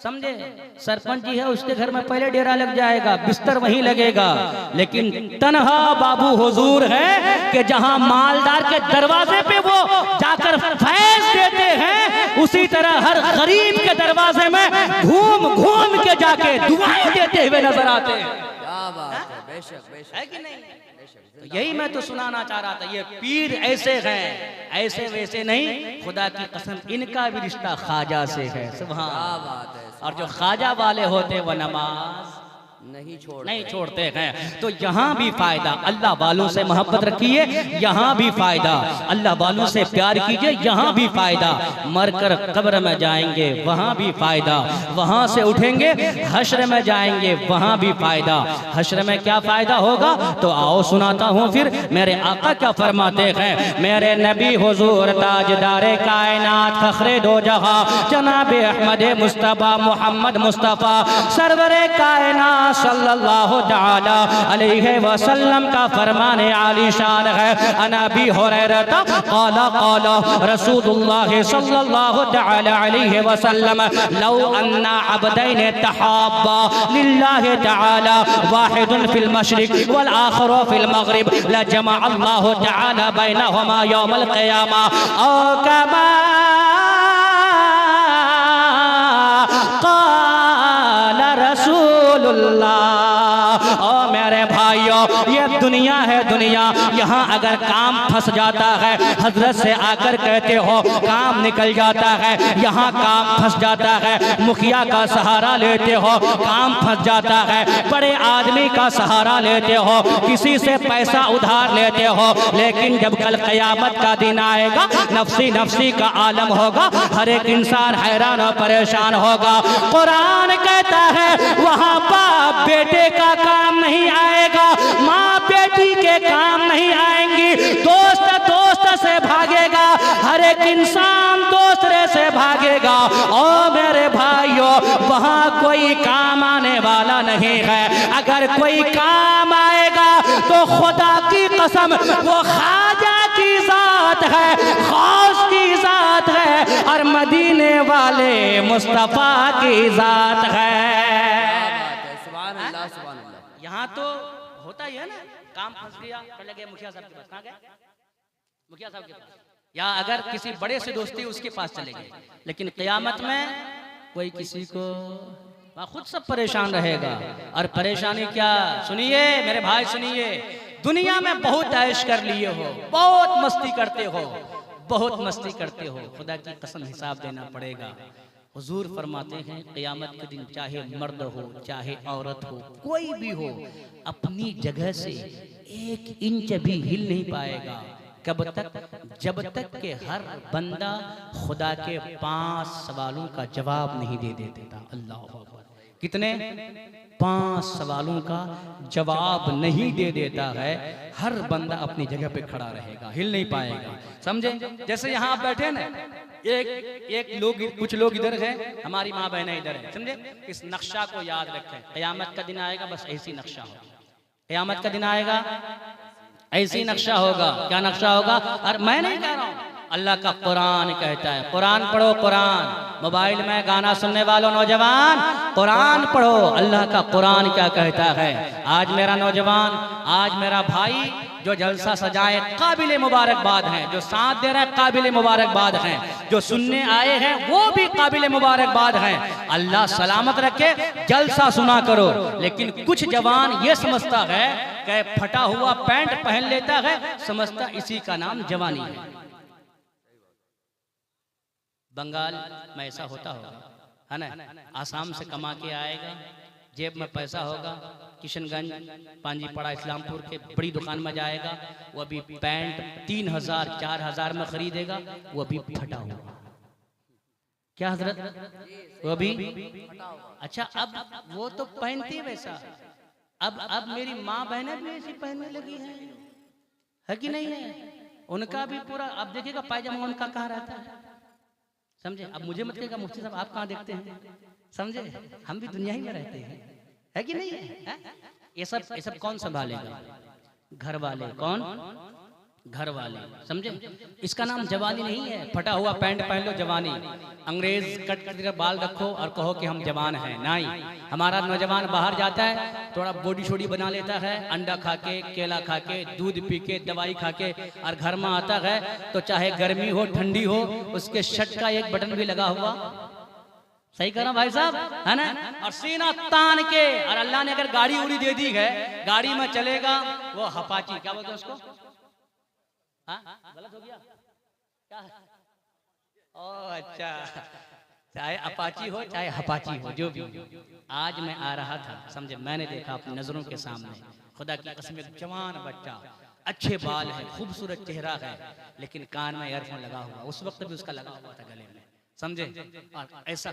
समझे? सरपंच जी है उसके घर में पहले डेरा लग जाएगा, बिस्तर वहीं लगेगा। लेकिन तन्हा बाबू हुजूर है कि जहां मालदार के दरवाजे पे वो जाकर फैज देते हैं, उसी तरह हर गरीब के दरवाजे में घूम घूम के जाके दुआएं देते हुए नजर आते हैं। क्या बात है, बेशक बेशक, है कि नहीं? तो यही मैं तो सुनाना चाह रहा था, ये पीर ऐसे हैं, ऐसे वैसे नहीं, खुदा की कसम इनका भी रिश्ता ख्वाजा से है। सुभान। क्या बात है। और जो ख्वाजा वाले होते वो नमाज नहीं छोड़ते हैं। तो यहाँ भी फायदा, अल्लाह वालों से मोहब्बत रखिए, यहाँ भी फायदा, अल्लाह वालों से प्यार कीजिए, यहाँ भी फायदा। मरकर कब्र में जाएंगे वहाँ भी फायदा, वहाँ से उठेंगे हश्र में जाएंगे वहाँ भी फायदा। हश्र में क्या फायदा होगा तो आओ सुनाता हूँ फिर मेरे आका क्या फरमाते हैं। मेरे नबी हुजूर ताजदारे कायनात फखरे दो जहां जनाब अहमद मुस्तफा मोहम्मद मुस्तफा सरवरे कायनात सल्लल्लाहु तआला अलैहि वसल्लम का फरमाने आलीशान है। अना भी हुरैरा क़ाला क़ाला रसूलुल्लाह सल्लल्लाहु तआला अलैहि वसल्लम लौ अन्ना अब्दैन तहाब्बा लिल्लाहि तआला वाहिदुन फिल मशरिक वल आखिरु फिल मगरिब लजमा अल्लाहु तआला बैनहुमा यौमल क़ियामा औ कमा ओ मेरे भाइयों, ये दुनिया है दुनिया, यहाँ अगर काम फंस जाता है हजरत से आकर कहते हो काम निकल जाता है, यहाँ काम फंस जाता है मुखिया का सहारा लेते हो काम फंस जाता है, बड़े आदमी का सहारा लेते हो, किसी से पैसा उधार लेते हो, लेकिन जब कल क़यामत का दिन आएगा नफ्सी नफ्सी का आलम होगा, हर एक इंसान हैरान और परेशान होगा। कुरान कहता है वहाँ बाप बेटे का काम नहीं आएगा, माँ बेटी के काम नहीं आएंगी, दोस्त दोस्त से भागेगा, हर एक इंसान दूसरे से भागेगा। ओ मेरे भाइयों, वहाँ कोई काम आने वाला नहीं है, अगर कोई काम आएगा तो खुदा की कसम वो ख्वाजा की जात है, गौस की जात है और मदीने वाले मुस्तफा की जात है। यहाँ तो होता ही है ना, काम फंस गया चले गए मुखिया साहब के पास, कहाँ गए मुखिया साहब के पास, या अगर किसी बड़े से दोस्ती उसके पास चले गए, लेकिन क़यामत में कोई किसी को खुद सब परेशान रहेगा। और परेशानी क्या, सुनिए मेरे भाई सुनिए, दुनिया में बहुत ऐश कर लिए हो, बहुत मस्ती करते हो, बहुत मस्ती करते हो, खुदा की कसम हिसाब देना पड़ेगा। हुजूर फरमाते हैं क़यामत के दिन चाहे मर्द हो चाहे औरत हो कोई भी हो अपनी जगह से 1 इंच भी हिल नहीं पाएगा। कब तक? जब तक के हर बंदा खुदा के 5 सवालों का जवाब नहीं दे देता। अल्लाह अकबर। कितने? 5 सवालों का जवाब नहीं दे देता है, हर बंदा अपनी जगह पे खड़ा रहेगा, हिल नहीं पाएगा। समझे? जैसे यहाँ आप बैठे ना, एक लोग कुछ लोग इधर हैं, हमारी माँ बहनें इधर हैं, समझे? इस नक्शा को याद रखें, क़यामत का दिन आएगा बस ऐसी नक्शा होगा, क़यामत का दिन आएगा ऐसी नक्शा होगा। क्या नक्शा होगा? और मैं नहीं कह रहा हूँ, अल्लाह का कुरान कहता है। कुरान पढ़ो, कुरान। मोबाइल में गाना सुनने वालों नौजवान, कुरान पढ़ो, अल्लाह का कुरान क्या कहता है। आज मेरा नौजवान, आज मेरा भाई जो जलसा सजाए काबिल मुबारकबाद हैं, जो साथ दे रहे हैं काबिल मुबारकबाद हैं, जो सुनने आए हैं वो भी काबिल मुबारकबाद हैं। अल्लाह सलामत रखे, जलसा सुना करो। लेकिन कुछ जवान ये समझता है कि फटा हुआ पैंट पहन लेता है, समझता इसी का नाम जवानी है। बंगाल में ऐसा होता होगा, है ना? आसाम से कमा के आएगा, जेब में पैसा होगा, किशनगंज पांजीपड़ा इस्लामपुर के बड़ी दुकान में जाएगा, वो अभी पैंट 3000 4000 में खरीदेगा, वो अभी फटा हुआ। क्या हजरत? वो अभी अच्छा, अब वो तो पहनती वैसा, अब मेरी माँ बहनें भी ऐसी पहनने लगी है कि नहीं है? उनका भी पूरा, अब देखिएगा पायजामा उनका कहाँ रहता है, समझे? अब मुझे मत कहिएगा मुफ्ती साहब आप कहाँ देखते हैं, समझे? हम भी दुनिया ही में रहते हैं, है कि नहीं है? ये सब कौन संभालेगा? घर वाले। कौन? घर वाले, समझे? इसका नाम जवानी नहीं है, फटा हुआ पैंट पहन लो जवानी, अंग्रेज कट कर बाल रखो और कहो कि हम जवान हैं। नहीं, हमारा नौजवान बाहर जाता है, थोड़ा बॉडी शोडी बना लेता है, अंडा खा के, केला खा के, दूध पी के, दवाई खा के, और घर में आता है तो चाहे गर्मी हो ठंडी हो, उसके शर्ट का एक बटन भी लगा हुआ, सही करा भाई साहब, है ना, और सीना तान के, और अल्लाह ने अगर गाड़ी उड़ी दे दी है, गाड़ी में चलेगा वो हपाची, क्या बोलते हैं उसको? हाँ, गलत हो गया क्या है? ओ अच्छा, चाहे अपाची हो चाहे हपाची हो, जो भी हो। आज मैं आ रहा था, समझे, मैंने देखा अपनी नजरों के सामने, खुदा की कसम, एक जवान बच्चा, अच्छे बाल है, खूबसूरत चेहरा है, लेकिन कान में ईयरफोन लगा हुआ, उस वक्त भी उसका लगा हुआ था गले में, समझे, और ऐसा